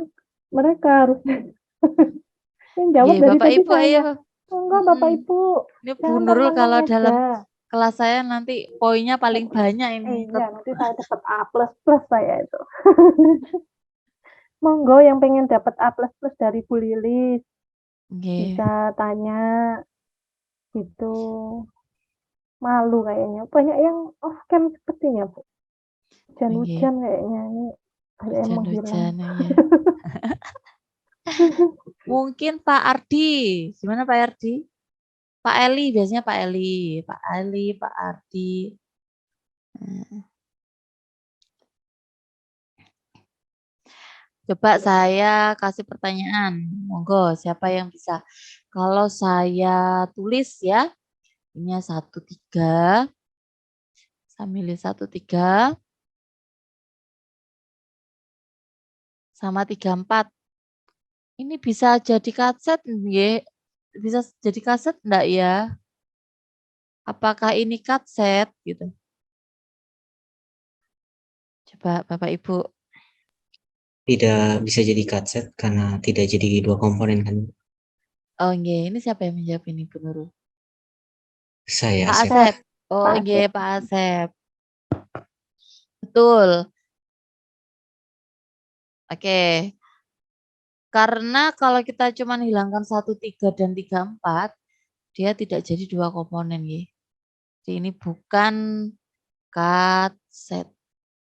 mereka harus Yang jawab Nggih, dari Bapak tadi Ibu saya. ayo. Enggak, Bapak Mm-mm. Ibu. Ini Bu Jangan Nurul kalau ngomong dalam aja. kelas saya nanti poinnya paling banyak ini. Iya, nanti saya dapat A++ saya itu. Monggo yang pengen dapat A++ dari Bu Lilis Nggih. bisa tanya gitu. Malu kayaknya. Banyak yang off cam sepertinya, Bu. Hujan-hujan kayaknya ini banyak yang menghilang. Hujan-hujan ya. Mungkin Pak Ardi. Gimana Pak Ardi? Pak Eli, biasanya Pak Eli. Pak Ali, Pak Ardi. Coba saya kasih pertanyaan. Monggo, siapa yang bisa? Kalau saya tulis ya, ini 1, 3. Saya milih 1, 3. Sama 3, 4. Ini bisa jadi kaset nggih? Bisa jadi kaset enggak ya? Apakah ini kaset gitu? Coba Bapak Ibu. Tidak bisa jadi cutset karena tidak jadi dua komponen kan. Oh nggih, ini siapa yang menjawab ini Bu Nurul? Saya Pak Asep. Asep. Oh Pak nggih, Asep. Pak Asep. Betul. Oke. Karena kalau kita cuma hilangkan 1, 3 dan 3, 4, dia tidak jadi dua komponen ya. Jadi ini bukan kaset.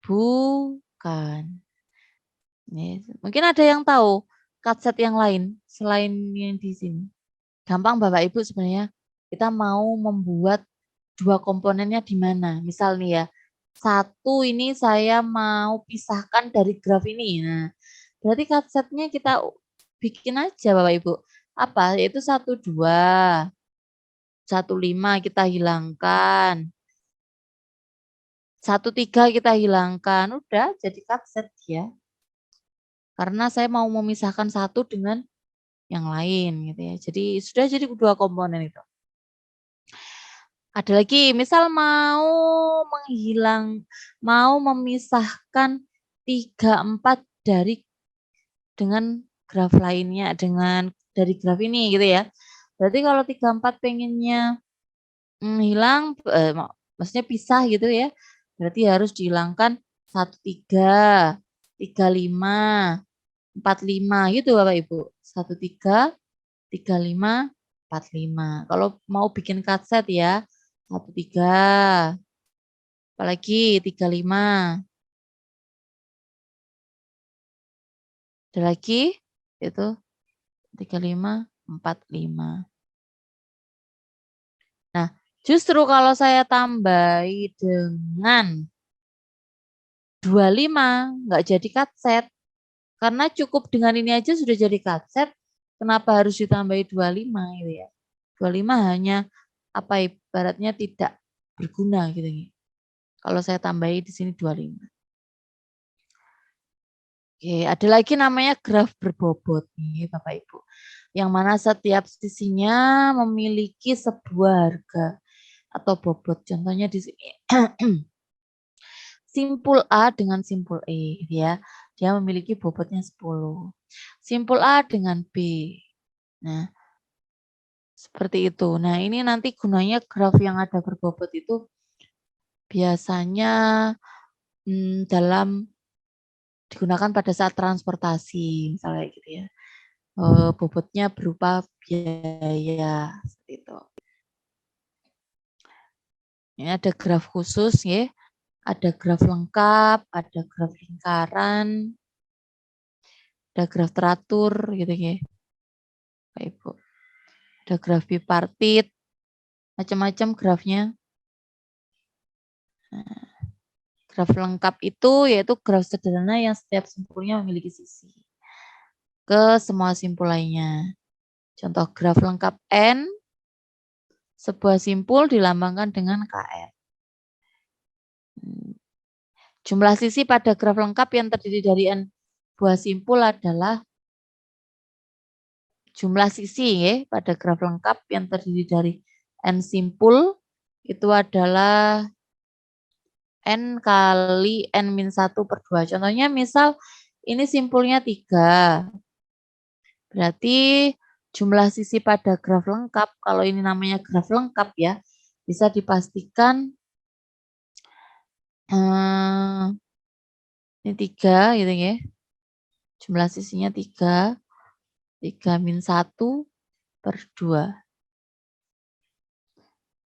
Bukan. Nih, mungkin ada yang tahu kaset yang lain selain yang di sini. Gampang Bapak Ibu sebenarnya. Kita mau membuat dua komponennya di mana. Misal nih ya, 1 ini saya mau pisahkan dari graf ini. Nah, berarti kasetnya kita bikin aja Bapak Ibu. Apa? Yaitu 1, 2. 1, 5 kita hilangkan. 1, 3 kita hilangkan. Udah jadi kaset ya. Karena saya mau memisahkan satu dengan yang lain gitu ya. Jadi sudah jadi dua komponen itu. Ada lagi, misal mau memisahkan 3, 4 dengan graf lainnya, dari graf ini gitu ya. Berarti kalau 3, 4 pengennya hilang, maksudnya pisah gitu ya. Berarti harus dihilangkan 1, 3, 3, 5, 4, 5 gitu Bapak Ibu. 1, 3, 3, 5, 4, 5. Kalau mau bikin kaset ya, 1, 3. Apalagi 3, 5. Ada lagi itu 3, 5, 4, 5. Nah, justru kalau saya tambahi dengan 25 nggak jadi kaset. Karena cukup dengan ini aja sudah jadi kaset. Kenapa harus ditambahi 25 gitu ya? 25 hanya apa ibaratnya tidak berguna gitu ya. Kalau saya tambahi di sini 25. Oke, ada lagi namanya graf berbobot nih Bapak Ibu. Yang mana setiap sisinya memiliki sebuah harga atau bobot. Contohnya di sini. Simpul A dengan simpul E ya. Dia memiliki bobotnya 10. Simpul A dengan B. Nah, seperti itu. Nah, ini nanti gunanya graf yang ada berbobot itu biasanya dalam digunakan pada saat transportasi misalnya gitu ya. Bobotnya berupa biaya seperti itu. Ini ada graf khusus ya. Ada graf lengkap, ada graf lingkaran, ada graf teratur gitu ya. Pak Ibu. Ada graf bipartit, macam-macam grafnya. Nah, graf lengkap itu yaitu graf sederhana yang setiap simpulnya memiliki sisi ke semua simpul lainnya. Contoh graf lengkap N, sebuah simpul dilambangkan dengan KN. Jumlah sisi pada graf lengkap yang terdiri dari N buah simpul adalah jumlah sisi ya, pada graf lengkap yang terdiri dari N simpul itu adalah N kali N-1/2. Contohnya misal ini simpulnya 3. Berarti jumlah sisi pada graf lengkap, kalau ini namanya graf lengkap ya, bisa dipastikan ini 3 gitu ya. Jumlah sisinya 3 min 1 per 2.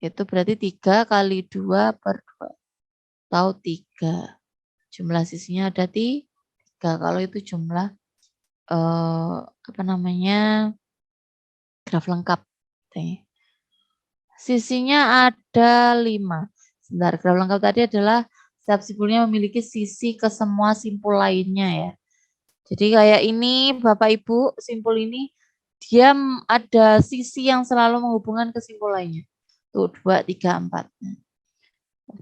Itu berarti 3 kali 2 per 2. Atau 3. Jumlah sisinya ada 3. Kalau itu jumlah graf lengkap. Sisinya ada 5. Sebentar, graf lengkap tadi adalah setiap simpulnya memiliki sisi ke semua simpul lainnya ya. Jadi kayak ini Bapak Ibu, simpul ini dia ada sisi yang selalu menghubungkan ke simpul lainnya. Tuh 2, 3, 4.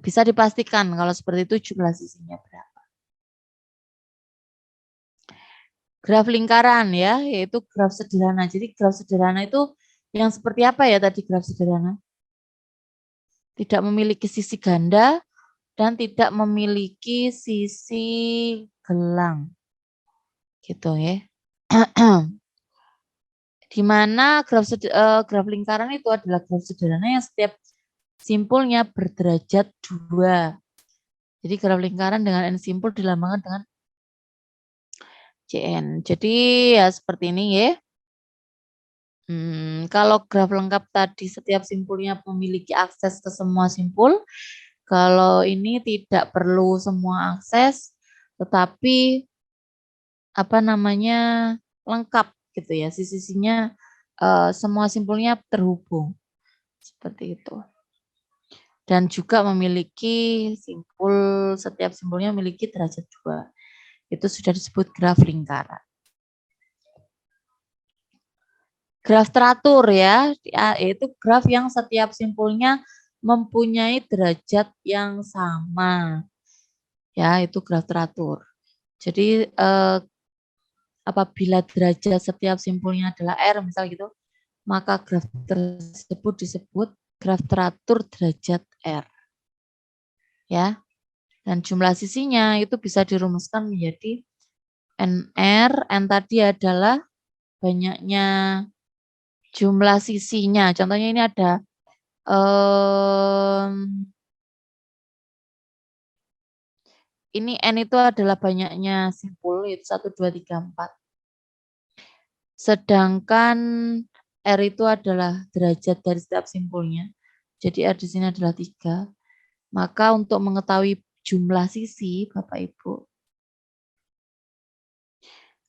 Bisa dipastikan kalau seperti itu jumlah sisinya berapa. Graf lingkaran ya, yaitu graf sederhana. Jadi graf sederhana itu yang seperti apa ya tadi graf sederhana? Tidak memiliki sisi ganda dan tidak memiliki sisi gelang. Gitu ya. Di mana graf lingkaran itu adalah graf sederhana yang setiap simpulnya berderajat 2. Jadi graf lingkaran dengan n simpul dilambangkan dengan Cn. Jadi ya seperti ini ya. Kalau graf lengkap tadi setiap simpulnya memiliki akses ke semua simpul. Kalau ini tidak perlu semua akses, tetapi lengkap gitu ya. Sisinya semua simpulnya terhubung. Seperti itu. Dan juga memiliki setiap simpulnya memiliki derajat 2. Itu sudah disebut graf lingkaran. Graf teratur ya, yaitu graf yang setiap simpulnya mempunyai derajat yang sama. Ya, itu graf teratur. Jadi apabila derajat setiap simpulnya adalah R misal gitu, maka graf tersebut disebut graf teratur derajat R. Ya. Dan jumlah sisinya itu bisa dirumuskan menjadi NR, N tadi adalah banyaknya jumlah sisinya. Contohnya ini ada ini N itu adalah banyaknya simpul, yaitu 1, 2, 3, 4. Sedangkan R itu adalah derajat dari setiap simpulnya. Jadi R di sini adalah 3. Maka untuk mengetahui jumlah sisi, Bapak Ibu,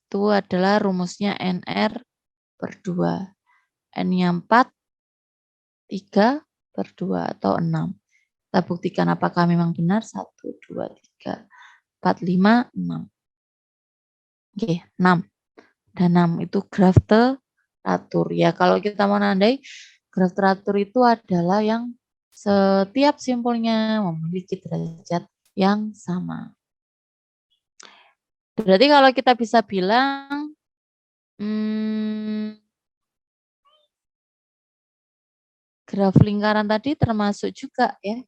itu adalah rumusnya NR per 2. N-nya 4, 3 per 2 atau 6. Kita buktikan apakah memang benar. 1, 2, 3, 4, 5, 6. Oke, 6. Dan 6 itu graf teratur. Ya, kalau kita mau nandai, graf teratur itu adalah yang setiap simpulnya memiliki derajat yang sama. Berarti kalau kita bisa bilang, graf lingkaran tadi termasuk juga ya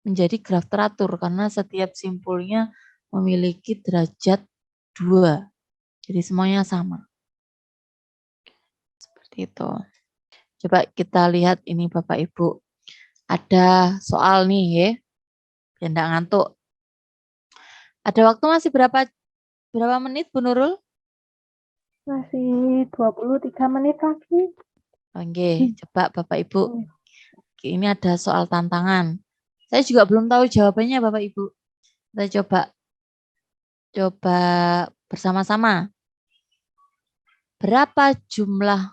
menjadi graf teratur karena setiap simpulnya memiliki derajat 2. Jadi semuanya sama. Seperti itu. Coba kita lihat ini Bapak Ibu. Ada soal nih ya. Biar enggak ngantuk. Ada waktu masih berapa menit Bu Nurul? Masih 23 menit lagi. Oke, coba Bapak Ibu. Oke, ini ada soal tantangan. Saya juga belum tahu jawabannya Bapak Ibu. Kita coba bersama-sama. Berapa jumlah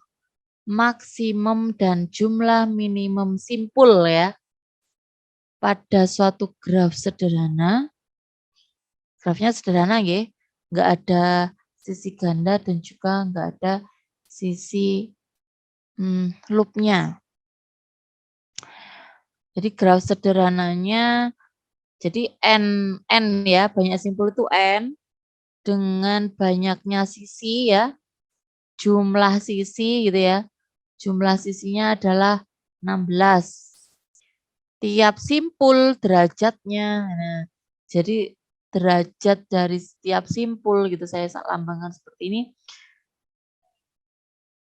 maksimum dan jumlah minimum simpul ya pada suatu graf sederhana? Grafnya sederhana ya, nggak ada sisi ganda dan juga nggak ada sisi loopnya. Jadi graf sederhananya, jadi N ya, banyak simpul itu N dengan banyaknya sisi ya, jumlah sisi gitu ya. Jumlah sisinya adalah 16. Tiap simpul derajatnya. Nah, jadi derajat dari setiap simpul gitu saya lambangkan seperti ini.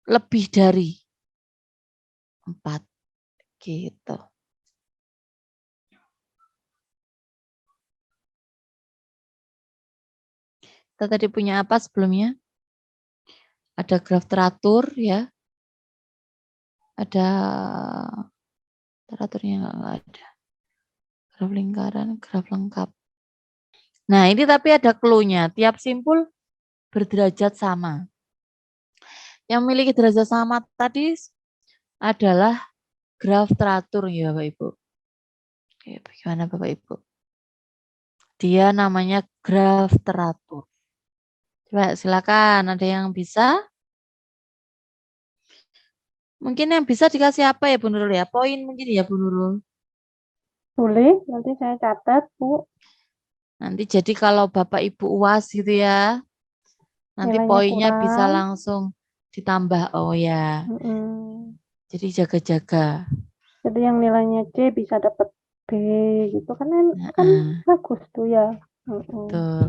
lebih dari 4 gitu. Kita tadi punya apa sebelumnya? Ada graf teratur ya. Ada teraturnya nggak ada. Graf lingkaran, graf lengkap. Nah, ini tapi ada clue-nya. Tiap simpul berderajat sama. Yang memiliki derajat sama tadi adalah graf teratur ya Bapak Ibu. Oke, bagaimana Bapak Ibu? Dia namanya graf teratur. Coba silakan, ada yang bisa? Mungkin yang bisa dikasih apa ya Bu Nurul ya? Poin mungkin ya Bu Nurul. Boleh, nanti saya catat, Bu. Nanti jadi kalau Bapak Ibu UAS gitu ya, nanti Nilainya poinnya bisa kurang. langsung ditambah. Oh ya, Mm-mm. jadi jaga-jaga. Jadi yang nilainya C bisa dapat B gitu kan kan Nah, bagus tuh ya. Mm-mm. betul.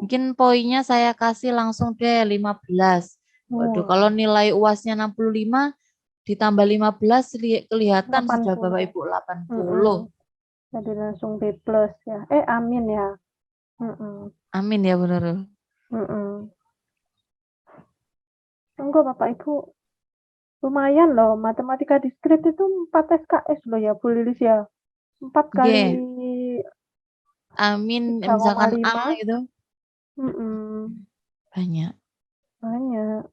Mungkin poinnya saya kasih langsung deh 15. Waduh, kalau Wah, nilai UASnya 65 ditambah 15 kelihatan sudah Bapak 80. Ibu 80. Mm-mm. Jadi langsung B+ ya. Amin ya. Mm-mm. Amin ya Bu Nurul. Mm-mm. Enggak Bapak Ibu, lumayan loh. Matematika diskrit itu 4 SKS loh ya Bu Lilis ya. 4 kali Oke, amin misalkan A 3,5. gitu. Mm-mm. Banyak. Banyak.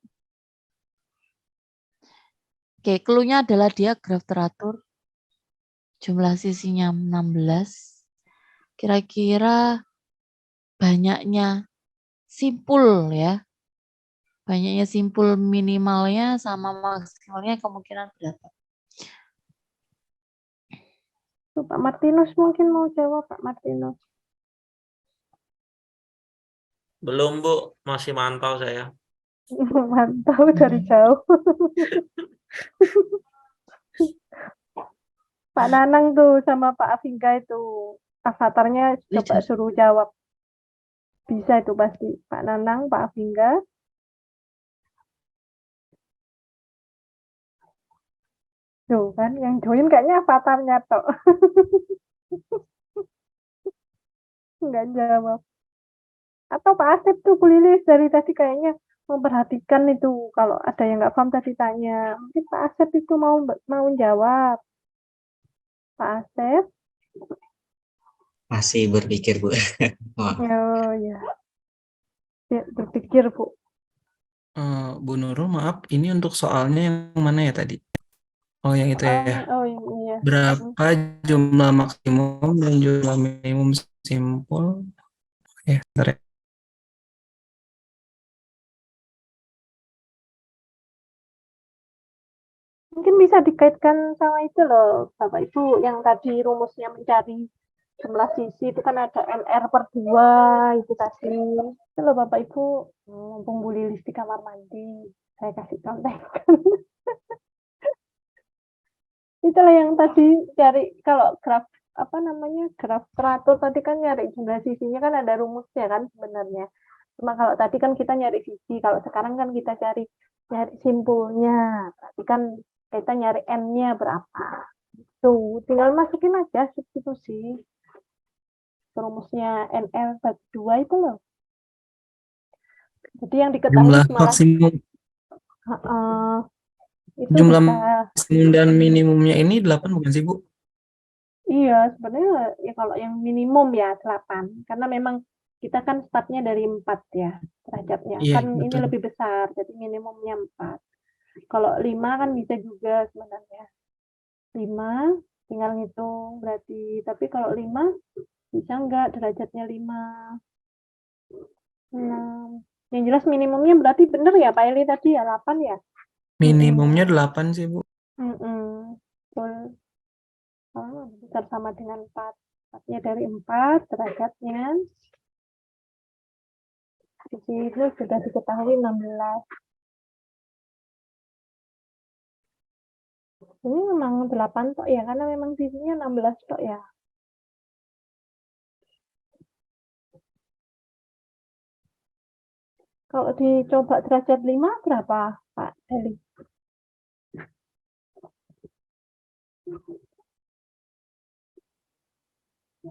Oke, clue-nya adalah dia graf teratur. Jumlah sisinya 16. Kira-kira banyaknya simpul ya. Banyaknya simpul minimalnya sama maksimalnya kemungkinan berapa? Tuh, Pak Martinus mungkin mau jawab Pak Martinus. Belum, Bu. Masih mantau saya. Mantau dari jauh. Pak Nanang tuh sama Pak Afingga itu avatarnya coba Lihat. suruh jawab. Bisa itu pasti. Pak Nanang, Pak Afingga. Tuh kan, yang join kayaknya avatarnya toh. Nggak jawab. Atau Pak Asep tuh Bu Lilis dari tadi kayaknya memperhatikan itu. Kalau ada yang nggak paham tadi tanya. Mungkin Pak Asep itu mau jawab. Pak Asep. Masih berpikir, Bu. Wah, Oh ya, ya berpikir Bu. Bu Nurul, maaf, ini untuk soalnya yang mana ya tadi? Oh, yang itu ya. Oh iya. Berapa jumlah maksimum dan jumlah minimum simpul? Ya, bentar ya. Mungkin bisa dikaitkan sama itu loh, Bapak Ibu, yang tadi rumusnya mencari jumlah sisi itu kan ada NR/2 itu tadi. Itu loh Bapak Ibu, mumpung Bu Lilis di kamar mandi, saya kasih contekan. Itulah yang tadi cari kalau graf graf teratur tadi kan nyari jumlah sisinya kan ada rumusnya kan sebenarnya. Cuma kalau tadi kan kita nyari sisi, kalau sekarang kan kita nyari simpulnya. Berarti kan kita nyari n-nya berapa. Tuh, tinggal masukin aja substitusi. Rumusnya NR/2 itu loh. Jadi yang diketahui Jumlah malah maksimum, itu jumlah bisa. maksimum dan minimumnya ini 8 bukan sih, Bu? Iya, sebenarnya ya kalau yang minimum ya 8. Karena memang kita kan startnya dari 4 ya derajatnya. Iya, Kan ini betul. lebih besar, jadi minimumnya 4. Kalau 5 kan bisa juga sebenarnya. 5 tinggal ngitung berarti. Tapi kalau 5 bisa enggak derajatnya 5. 6. Yang jelas minimumnya berarti benar ya Pak Eli tadi ya 8 ya? Minimumnya 8 sih, Bu. Betul. Besar sama dengan 4. 4-nya dari 4 derajatnya. Di sini sudah diketahui 16. Ini memang 8 tok ya, karena memang sisinya 16 tok ya. Kalau dicoba derajat 5 berapa? Pak Eli?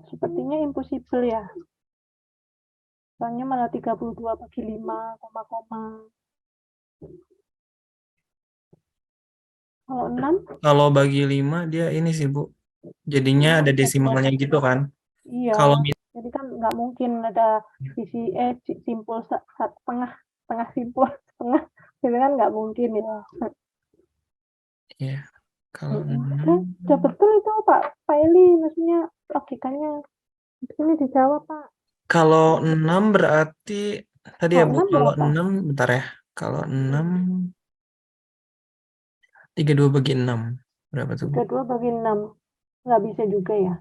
Sepertinya impossible ya. Soalnya malah 32 bagi 5, koma-koma. Kalau 6, Kalau bagi 5 dia ini sih Bu. Jadinya ada desimalnya gitu kan. iya. Kalau Jadi kan nggak mungkin ada sisi simpul setengah simpul setengah. Jadi kan nggak mungkin ya. ya kalau Udah betul itu Pak Eli, maksudnya logikanya. Ini dijawab Pak. Kalau 6 berarti tadi ya Bu, Kalau 6 kalau berapa? 6 bentar ya. Kalau 6 32 bagi 6 berapa tuh Bu? 32 bagi 6. Nggak bisa juga ya.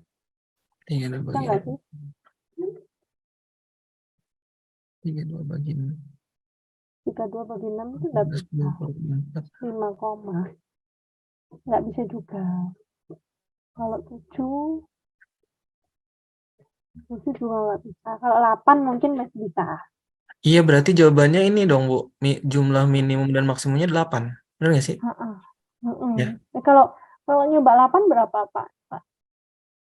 32 Bisa bagi nggak 6. sih? 32 bagi 6. 32 bagi 6 itu nggak bisa. 24. 5 koma. Nggak bisa juga. Kalau 7 juga nggak bisa. Kalau 8 mungkin masih bisa. Iya berarti jawabannya ini dong Bu. Jumlah minimum dan maksimumnya 8. Benar nggak sih? Ya. Kalau nyoba 8 berapa Pak?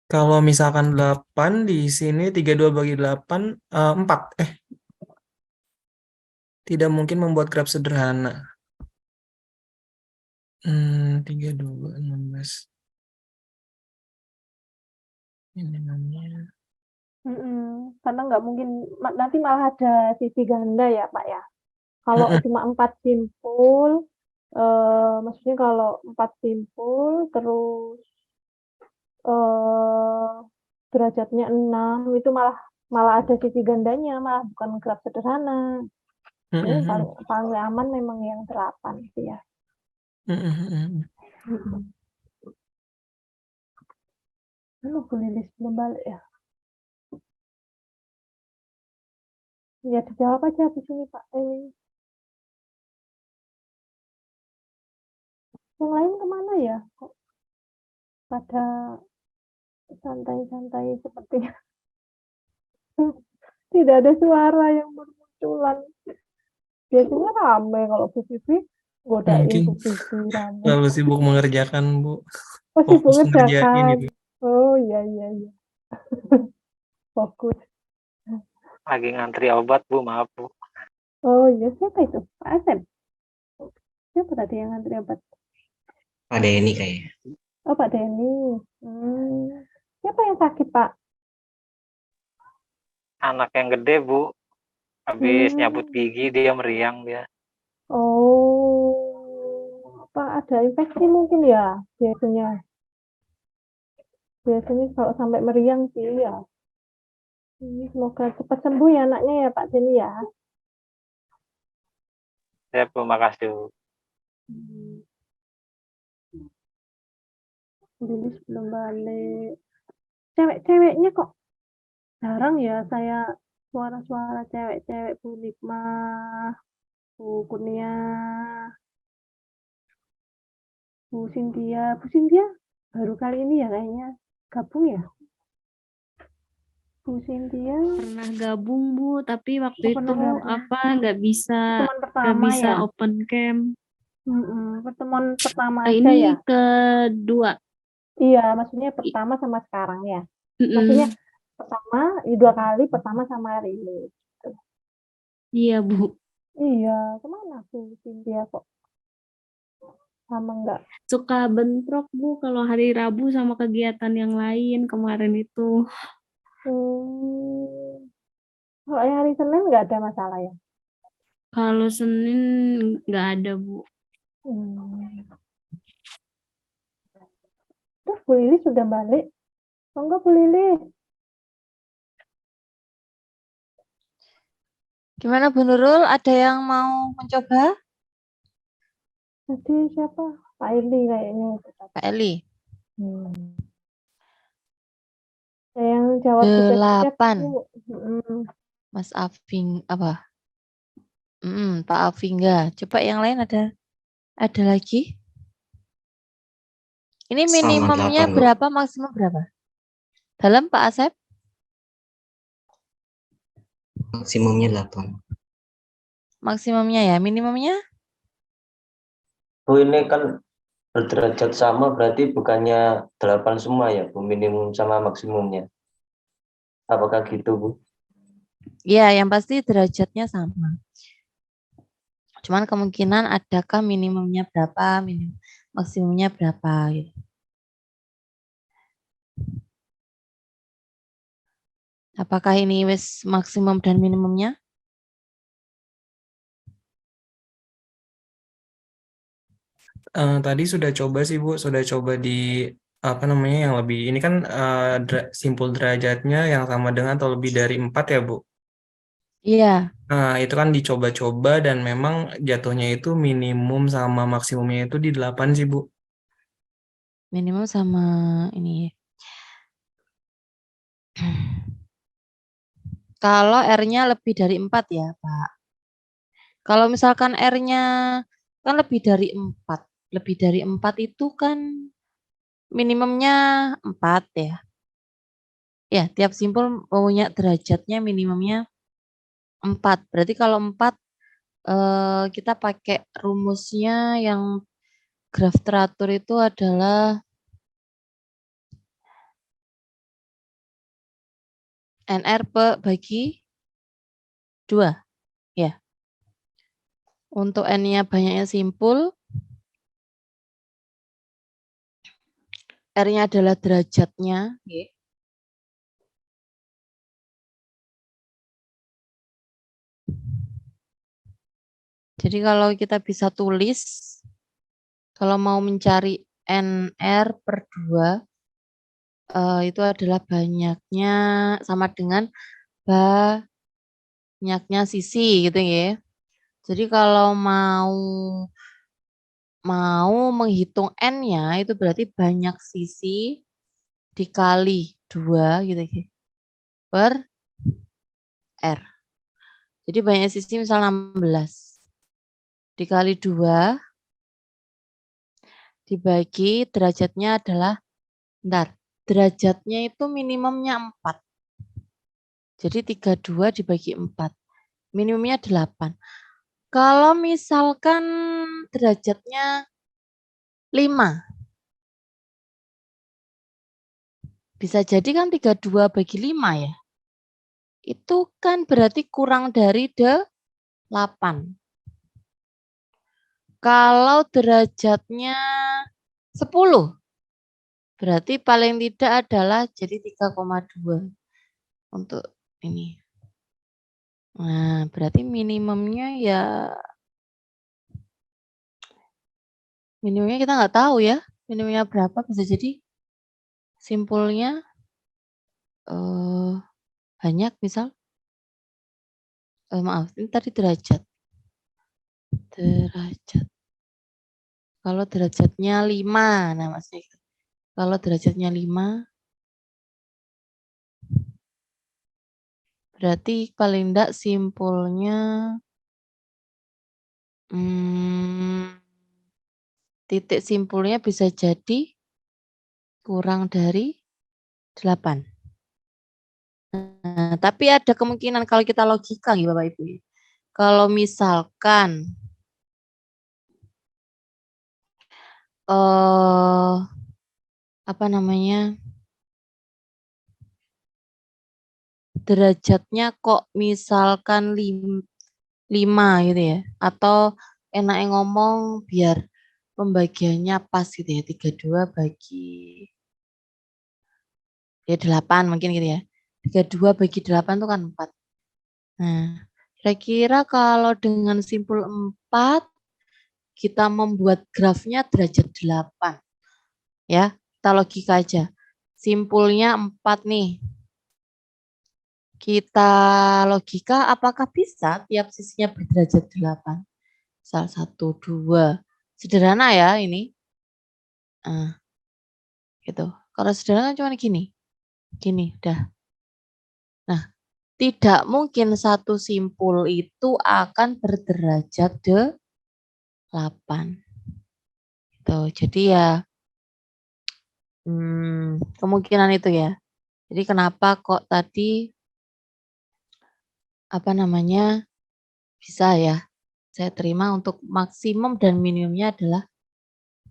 Kalau misalkan 8 di sini 32 bagi 8 4. Tidak mungkin membuat graf sederhana. 32 16. Ini namanya. Karena nggak mungkin nanti malah ada sisi ganda ya Pak ya. Kalau cuma 4 simpul, maksudnya kalau 4 simpul terus derajatnya 6 itu malah ada sisi gandanya, malah bukan graf sederhana. Ini paling aman memang yang 8 sih ya. Lu boleh list belum balik ya? Ya dijawab aja di sini Pak. Yang lain kemana ya? Kok pada santai-santai sepertinya. Tidak ada suara yang bermunculan. Biasanya ramai kalau Bu Vivi godain Mungkin Bu Vivi ramai. terlalu sibuk mengerjakan Bu. Oh, sibuk Fokus ngerjain ngerjakan. itu. Oh iya. Fokus. Lagi ngantri obat, Bu. Maaf, Bu. Oh iya, siapa itu? Pak Asep? Siapa tadi yang ngantri obat? Pak Denny kayaknya. Oh, Pak Denny. Siapa yang sakit, Pak? Anak yang gede, Bu. Habis nyabut gigi, dia meriang dia. Oh, apa ada infeksi mungkin ya biasanya? Biasanya kalau sampai meriang sih ya. Semoga cepat sembuh ya anaknya ya Pak Denny ya. Saya Bu, makasih, Bu. Lilis belum balik. Cewek-ceweknya kok jarang ya saya suara-suara cewek-cewek, Bu Nikma, Bu Kurnia, Bu Cynthia. Bu Cynthia baru kali ini ya kayaknya gabung ya. Bu Cynthia pernah gabung Bu, tapi waktu itu gabung. nggak bisa Pertemuan pertama ya. open cam. Pertemuan pertama aja Ini ya. kedua. Iya, maksudnya pertama sama sekarang ya. Maksudnya pertama, 2 kali, pertama sama hari ini. Gitu. Iya Bu. Iya, kemana Bu Cynthia kok? Sama enggak? Suka bentrok Bu kalau hari Rabu sama kegiatan yang lain kemarin itu. Kalau hari Senin nggak ada masalah ya? Kalau Senin nggak ada Bu. Terus Bu Lili sudah balik? Oh enggak Bu Lili? Gimana Bu Nurul? Ada yang mau mencoba? Tadi siapa? Pak Eli kayaknya. Pak Eli. Yang jawab di chat 8. Mas Afing apa? Pak Afingga. Coba yang lain ada lagi? Ini minimumnya 8, berapa, maksimum berapa? Dalam Pak Asep? Maksimumnya 8. Maksimumnya ya, minimumnya? Bu, ini kan berderajat sama berarti bukannya 8 semua ya, Bu, minimum sama maksimumnya. Apakah gitu, Bu? Ya, yang pasti derajatnya sama. Cuman kemungkinan adakah minimumnya berapa, maksimumnya berapa gitu. Apakah ini wis maksimum dan minimumnya? Tadi sudah coba sih Bu, sudah coba di apa namanya yang lebih ini kan simpul derajatnya yang sama dengan atau lebih dari 4 ya Bu. Iya, Nah, itu kan dicoba-coba dan memang jatuhnya itu minimum sama maksimumnya itu di 8 sih Bu. minimum sama ini. Kalau R-nya lebih dari 4 ya, Pak. Kalau misalkan R-nya kan lebih dari 4. Lebih dari 4 itu kan minimumnya 4 ya. Ya, tiap simpul punya derajatnya minimumnya 4. Berarti kalau 4 kita pakai rumusnya yang graf teratur itu adalah NR bagi 2. Ya. Untuk N-nya banyaknya simpul, R-nya adalah derajatnya. Jadi kalau kita bisa tulis, kalau mau mencari NR per 2, itu adalah banyaknya sama dengan banyaknya sisi gitu ya. Jadi kalau mau menghitung N-nya itu berarti banyak sisi dikali 2 gitu ya. Per R. Jadi banyak sisi misal 16. Dikali 2 dibagi derajatnya adalah, derajatnya itu minimumnya 4. Jadi 32 dibagi 4. Minimumnya 8. Kalau misalkan derajatnya 5. Bisa jadi kan 32 bagi 5 ya. Itu kan berarti kurang dari 8. Kalau derajatnya 10. Berarti paling tidak adalah jadi 3,2 untuk ini. Nah, berarti minimumnya kita nggak tahu ya. Minimumnya berapa, bisa jadi simpulnya banyak misal. Maaf, ini tadi derajat. Kalau derajatnya 5, nah maksudnya kalau derajatnya 5, berarti paling enggak simpulnya titik simpulnya bisa jadi kurang dari 8. Nah, tapi ada kemungkinan kalau kita logika ya Bapak Ibu. Kalau misalkan apa namanya, derajatnya kok misalkan 5 gitu ya, atau enaknya ngomong biar pembagiannya pas gitu ya, 32 bagi 8 mungkin gitu ya. 32 bagi 8 itu kan 4. Nah, kira-kira kalau dengan simpul 4 kita membuat grafnya derajat 8. Ya, kita logika aja. Simpulnya 4 nih. Kita logika apakah bisa tiap sisinya berderajat 8? Misal 1, 2. Sederhana ya ini. Gitu. Kalau sederhana cuma gini. Gini, dah. Nah, tidak mungkin satu simpul itu akan berderajat 8. Gitu. Jadi ya kemungkinan itu ya. Jadi kenapa kok tadi apa namanya bisa ya saya terima untuk maksimum dan minimumnya adalah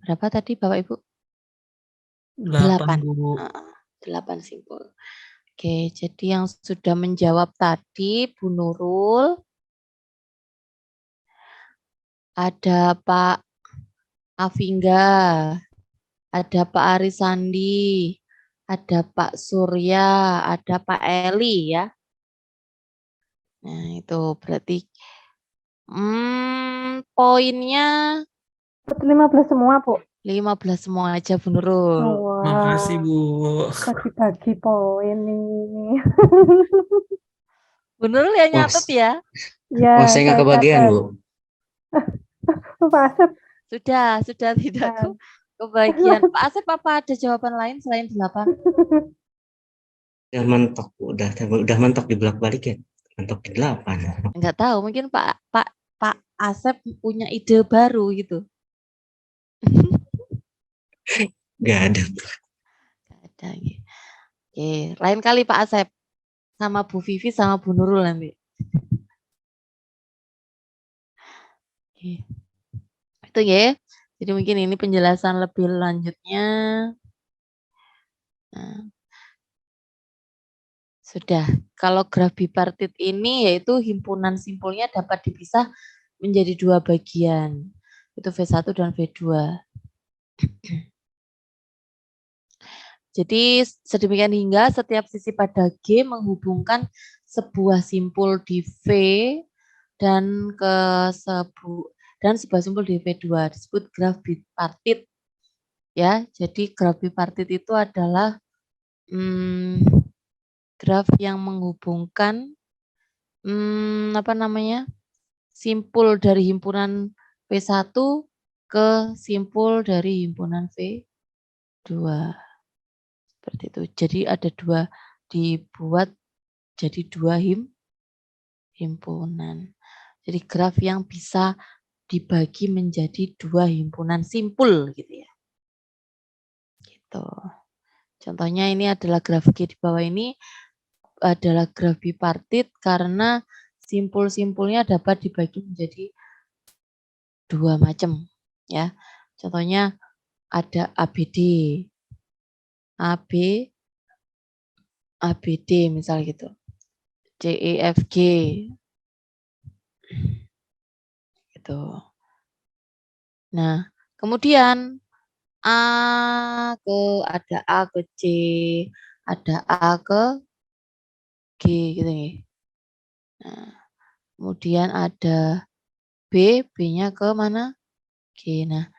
Berapa tadi Bapak Ibu? 8 8. Bu. 8 simpul. Oke, jadi yang sudah menjawab tadi Bu Nurul, ada Pak Afingga, ada Pak Arisandi, ada Pak Surya, ada Pak Eli ya. Nah, itu berarti poinnya 15 semua, Bu. 15 semua aja Bu Nurul. Makasih Bu. Bagi-bagi poin nih. Bu Nurul yang Wah, nyatet ya. Ya, saya nggak saya kebagian catat. Bu. Pak Asep. Sudah tidak kebagian. Pak Asep apa ada jawaban lain selain 8? Udah mentok Bu. Udah mentok di bolak-balik ya. Mentok di 8. Enggak tahu, mungkin Pak Asep punya ide baru gitu. Nggak ada. Enggak ada. Oke, lain kali Pak Asep sama Bu Vivi sama Bu Nurul nanti. Oke. Itu ya. Jadi mungkin ini penjelasan lebih lanjutnya. Nah, sudah. Kalau graf bipartit ini yaitu himpunan simpulnya dapat dipisah menjadi 2 bagian. Itu V1 dan V2. Jadi sedemikian hingga setiap sisi pada G menghubungkan sebuah simpul di V dan sebuah simpul di V2 disebut graf bipartit. Ya, jadi graf bipartit itu adalah graf yang menghubungkan simpul dari himpunan V1 ke simpul dari himpunan V2. Seperti itu. Jadi ada dibuat jadi 2 himpunan. Jadi graf yang bisa dibagi menjadi 2 himpunan simpul gitu ya. Gitu. Contohnya ini adalah graf G di bawah ini adalah graf bipartit karena simpul-simpulnya dapat dibagi menjadi 2 macam ya. Contohnya ada ABD. ABD misal gitu. CEFG. Gitu. Nah, kemudian ada A ke C, ada A ke G gitu ya. Nah, kemudian ada B, B-nya ke mana? G. Nah,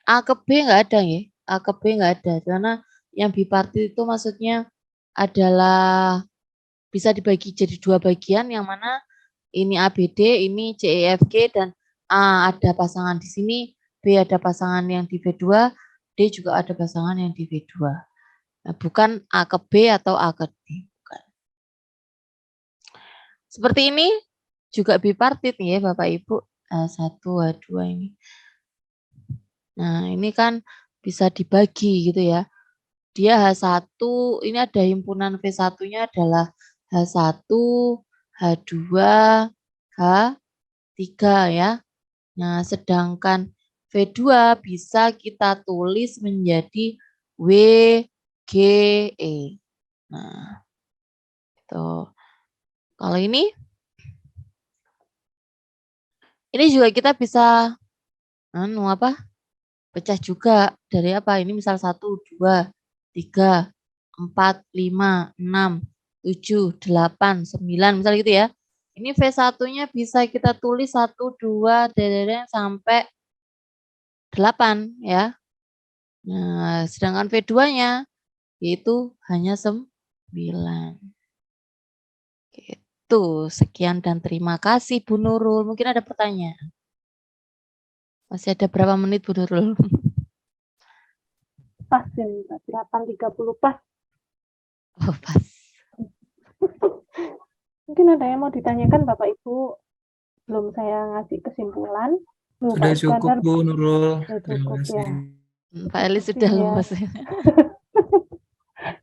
A ke B nggak ada ya. A ke B nggak ada karena yang bipartit itu maksudnya adalah bisa dibagi jadi 2 bagian yang mana ini ABD, ini CEFG dan A ada pasangan di sini, B ada pasangan yang di V2, D juga ada pasangan yang di V2. Nah, bukan A ke B atau A ke D. Bukan. Seperti ini juga bipartit ya Bapak Ibu. H1, H2 ini. Nah ini kan bisa dibagi gitu ya. Dia H1, ini ada himpunan V1-nya adalah H1, H2, H3 ya. Nah, sedangkan V2 bisa kita tulis menjadi WGE. Nah, itu. Kalau ini juga kita bisa pecah juga dari apa? Ini misal 1, 2, 3, 4, 5, 6, 7, 8, 9, misal gitu ya. Ini V1-nya bisa kita tulis 1, 2, sampai 8 ya. Nah, sedangkan V2-nya yaitu hanya 9. Gitu. Sekian dan terima kasih Bu Nurul. Mungkin ada pertanyaan. Masih ada berapa menit Bu Nurul? Pas ini, 8.30 pas. Oh, pas. Mungkin ada yang mau ditanyakan Bapak Ibu. Belum saya ngasih kesimpulan. Sudah cukup Bu Nurul. Sudah Terima cukup kasih. ya. Pak Eli sudah lemas.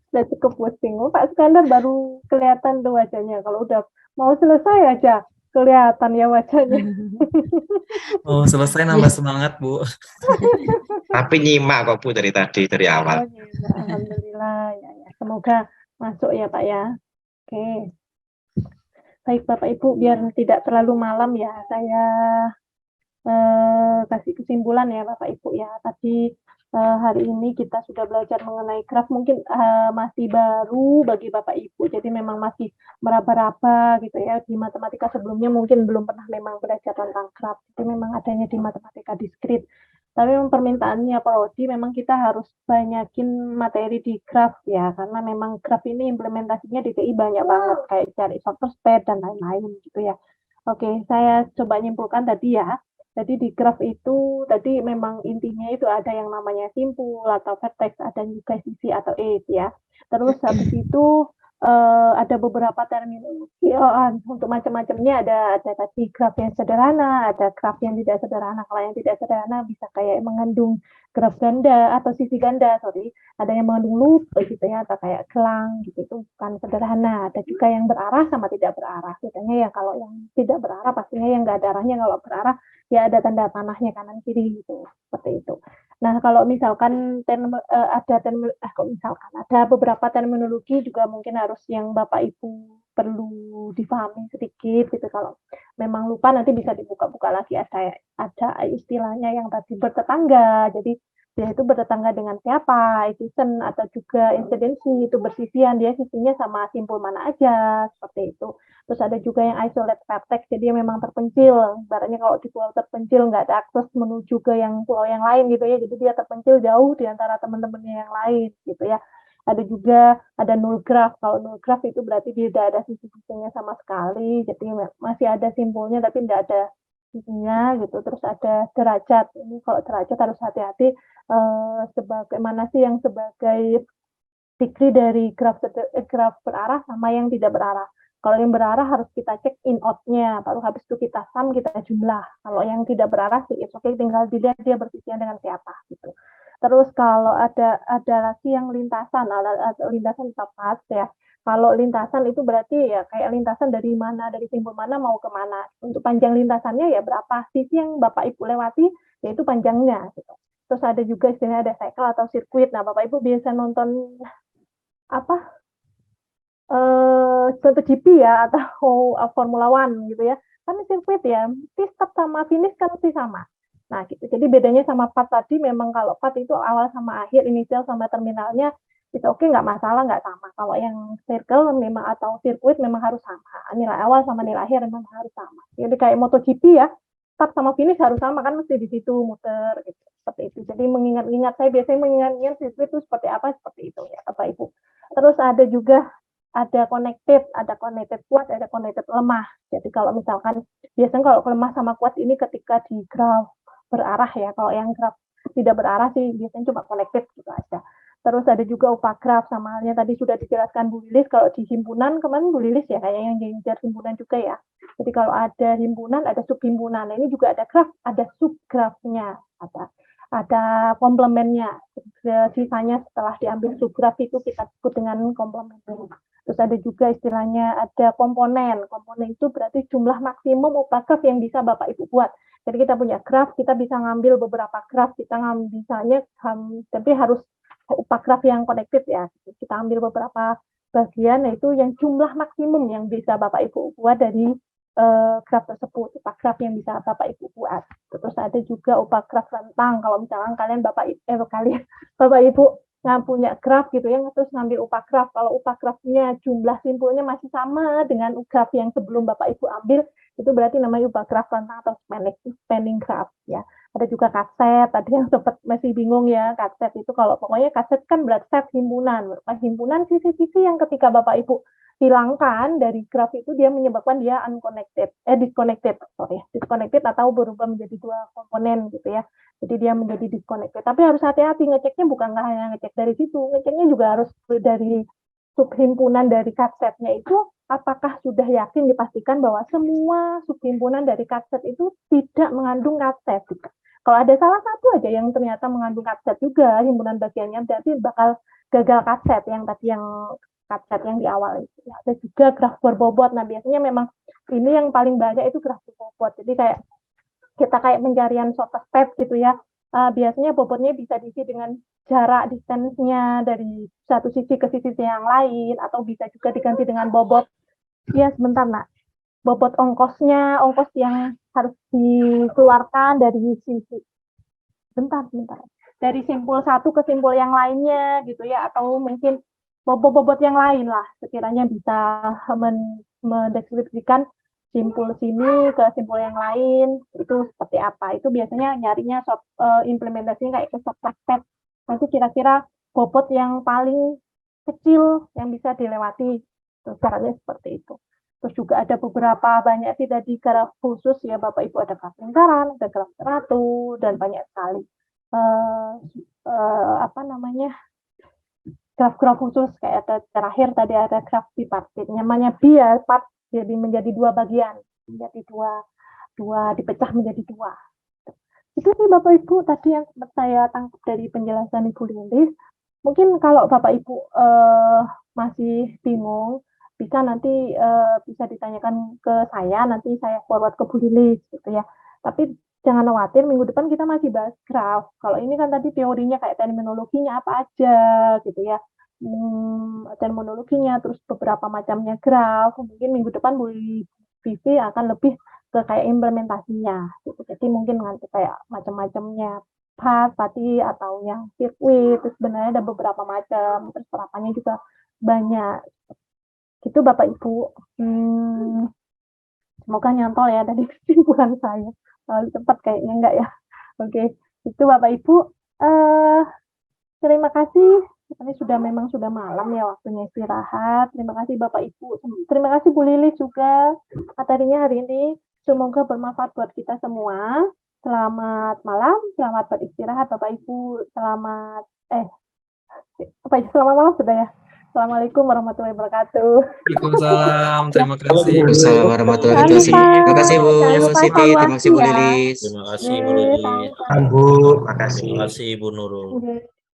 Sudah cukup pusing. Pak Skandar baru kelihatan tuh wajahnya. Kalau udah mau selesai aja kelihatan ya wajahnya. Oh, selesai nambah semangat, Bu. Tapi nyimak kok Bu dari tadi, dari awal. Oh, iya, alhamdulillah ya, ya. Semoga masuk ya Pak ya. Oke. Baik Bapak Ibu, biar tidak terlalu malam ya, saya kasih kesimpulan ya Bapak Ibu ya. Tadi hari ini kita sudah belajar mengenai graf, mungkin masih baru bagi Bapak Ibu, jadi memang masih meraba-raba gitu ya. Di matematika sebelumnya mungkin belum pernah memang belajar tentang graf, itu memang adanya di matematika diskrit. Tapi memang permintaannya Prodi memang kita harus banyakin materi di graf ya, karena memang graf ini implementasinya di TI banyak banget, kayak cari vector space dan lain-lain gitu ya. Oke, saya coba nyimpulkan tadi ya. Jadi di graf itu tadi memang intinya itu ada yang namanya simpul atau vertex, ada juga sisi atau edge ya. Terus habis itu ada beberapa terminologi untuk macam-macamnya, ada tadi graf yang sederhana, ada graf yang tidak sederhana. Kalau yang tidak sederhana bisa kayak mengandung graf ganda atau sisi ganda, ada yang mengandung loop gitu ya, atau kayak gelang gitu, itu bukan sederhana. Ada juga yang berarah sama tidak berarah. Biasanya ya kalau yang tidak berarah pastinya yang nggak ada arahnya, kalau berarah ya ada tanda panahnya kanan kiri gitu, seperti itu. Nah, kalau misalkan ada beberapa terminologi juga mungkin harus yang Bapak Ibu perlu dipahami sedikit gitu. Kalau memang lupa nanti bisa dibuka-buka lagi, ada istilahnya yang tadi bertetangga. Jadi dia itu bertetangga dengan siapa, adjacent atau juga incidensi, itu bersisian, dia sisinya sama simpul mana aja, seperti itu. Terus ada juga yang isolate vertex, jadi memang terpencil. Ibaratnya kalau di pulau terpencil nggak ada akses menuju ke yang pulau yang lain gitu ya, jadi dia terpencil jauh di antara teman-temannya yang lain gitu ya. Ada juga ada null graph. Kalau null graph itu berarti dia tidak ada sisi-sisinya sama sekali, jadi masih ada simpulnya tapi tidak ada sisinya gitu. Terus ada derajat. Ini kalau derajat harus hati-hati sebagaimana sih yang sebagai degree dari graf berarah sama yang tidak berarah. Kalau yang berarah harus kita cek in out-nya, baru habis itu kita sum, kita jumlah. Kalau yang tidak berarah sih oke, tinggal dilihat dia bersisian dengan siapa gitu. Terus kalau ada lagi yang lintasan tepat ya. Kalau lintasan itu berarti ya kayak lintasan dari mana, dari simpul mana mau ke mana. Untuk panjang lintasannya ya berapa sisi yang Bapak Ibu lewati, yaitu panjangnya gitu. Terus ada juga istilahnya ada cycle atau sirkuit. Nah, Bapak Ibu biasa nonton apa? Contoh GP ya atau Formula One gitu ya. Kan sirkuit ya, start sama finish kan mesti sama. Nah, gitu. Jadi bedanya sama part tadi memang kalau part itu awal sama akhir, inisial sama terminalnya itu oke, nggak masalah, nggak sama. Kalau yang circle memang atau sirkuit memang harus sama. Nilai awal sama nilai akhir memang harus sama. Jadi kayak MotoGP ya, start sama finish harus sama kan, mesti di situ muter gitu. Seperti itu. Jadi mengingat-ingat, saya biasanya mengingat-ingat sirkuit itu seperti apa, seperti itu ya Bapak Ibu. Terus ada juga ada connected kuat, ada connected lemah. Jadi kalau misalkan biasanya kalau lemah sama kuat ini ketika di graf berarah ya. Kalau yang graf tidak berarah sih biasanya cuma connected gitu aja. Terus ada juga upagraf, sama halnya tadi sudah dijelaskan Bu Lilis. Kalau di himpunan kemarin Bu Lilis ya kayaknya yang ngejar himpunan juga ya. Jadi kalau ada himpunan ada subhimpunan. Nah, ini juga ada graf, ada subgrafnya, ada komplemennya. Sisanya setelah diambil subgraf itu kita sebut dengan komplemen. Terus ada juga istilahnya ada komponen. Komponen itu berarti jumlah maksimum upagraf yang bisa Bapak Ibu buat. Jadi kita punya graf, kita bisa ngambil beberapa graf, kita ngambil misalnya, tapi harus upagraf yang connected ya. Kita ambil beberapa bagian, yaitu yang jumlah maksimum yang bisa Bapak Ibu buat dari graf tersebut, upagraf yang bisa Bapak Ibu buat. Terus ada juga upagraf rentang. Kalau misalnya kalian Bapak Ibu nggak punya graf gitu ya, terus ngambil upagraf. Kalau upagrafnya jumlah simpulnya masih sama dengan graf yang sebelum Bapak Ibu ambil, itu berarti namanya upagraf rentang atau spanning graph ya. Ada juga kaset, tadi yang sempat masih bingung ya, kaset itu kalau pokoknya kaset kan berarti set himpunan. Himpunan sisi-sisi yang ketika Bapak Ibu hilangkan dari graf itu dia menyebabkan dia disconnected atau berubah menjadi dua komponen gitu ya. Jadi dia menjadi disconnected. Tapi harus hati-hati, ngeceknya bukan nggak hanya ngecek dari situ, ngeceknya juga harus dari subhimpunan dari kasetnya itu apakah sudah yakin dipastikan bahwa semua subhimpunan dari kaset itu tidak mengandung kaset. Kalau ada salah satu aja yang ternyata mengandung kaset juga himpunan bagiannya, berarti bakal gagal kaset yang tadi yang cat yang di awal itu. Ada juga graf berbobot. Nah, biasanya memang ini yang paling banyak itu graf berbobot. Jadi kayak kita kayak pencarian shortcut gitu ya. Biasanya bobotnya bisa diisi dengan jarak distance-nya dari satu sisi ke sisi yang lain, atau bisa juga diganti dengan bobot. Ya, sebentar, Nak. Bobot ongkosnya, ongkos yang harus dikeluarkan dari sisi. Bentar. Dari simpul satu ke simpul yang lainnya gitu ya, atau mungkin bobot-bobot yang lain lah, sekiranya bisa mendeskripsikan simpul sini ke simpul yang lain itu seperti apa. Itu biasanya nyarinya implementasinya kayak ke shortcut. Nanti kira-kira bobot yang paling kecil yang bisa dilewati. Terus caranya seperti itu. Terus juga ada beberapa banyak sih tadi graf khusus ya Bapak Ibu, ada graf lingkaran, ada graf ratu, dan banyak sekali graf-graf khusus kayak ada terakhir tadi ada graf bipartit, namanya bipartit, jadi menjadi dua bagian, menjadi dua dipecah menjadi dua. Itu sih Bapak Ibu tadi yang saya tangkap dari penjelasan Ibu Lilis. Mungkin kalau Bapak Ibu masih bingung, bisa nanti bisa ditanyakan ke saya, nanti saya forward ke Bu Lilis gitu ya. Tapi jangan khawatir, minggu depan kita masih bahas graf. Kalau ini kan tadi teorinya kayak terminologinya apa aja gitu ya. Terminologinya, terus beberapa macamnya graf. Mungkin minggu depan Bu Vivi akan lebih ke kayak implementasinya gitu. Jadi mungkin nanti kayak macam-macamnya path tadi atau yang sirkuit, terus sebenarnya ada beberapa macam, terus penerapannya juga banyak. Gitu Bapak Ibu. Semoga nyantol ya dari kesimpulan saya. Cepat kayaknya enggak ya. Oke, itu Bapak Ibu. Terima kasih. Ini memang sudah malam ya, waktunya istirahat. Terima kasih Bapak Ibu. Terima kasih Bu Lilis juga materinya hari ini. Semoga bermanfaat buat kita semua. Selamat malam, selamat beristirahat Bapak Ibu. Selamat malam sudah ya. Assalamualaikum warahmatullahi wabarakatuh. Waalaikumsalam, terima kasih. Waalaikumsalam warahmatullahi wabarakatuh. Terima kasih Bu Siti, terima kasih Bu Lilis. Terima kasih Bu Lilis. Bu, Terima kasih Bu Nurul.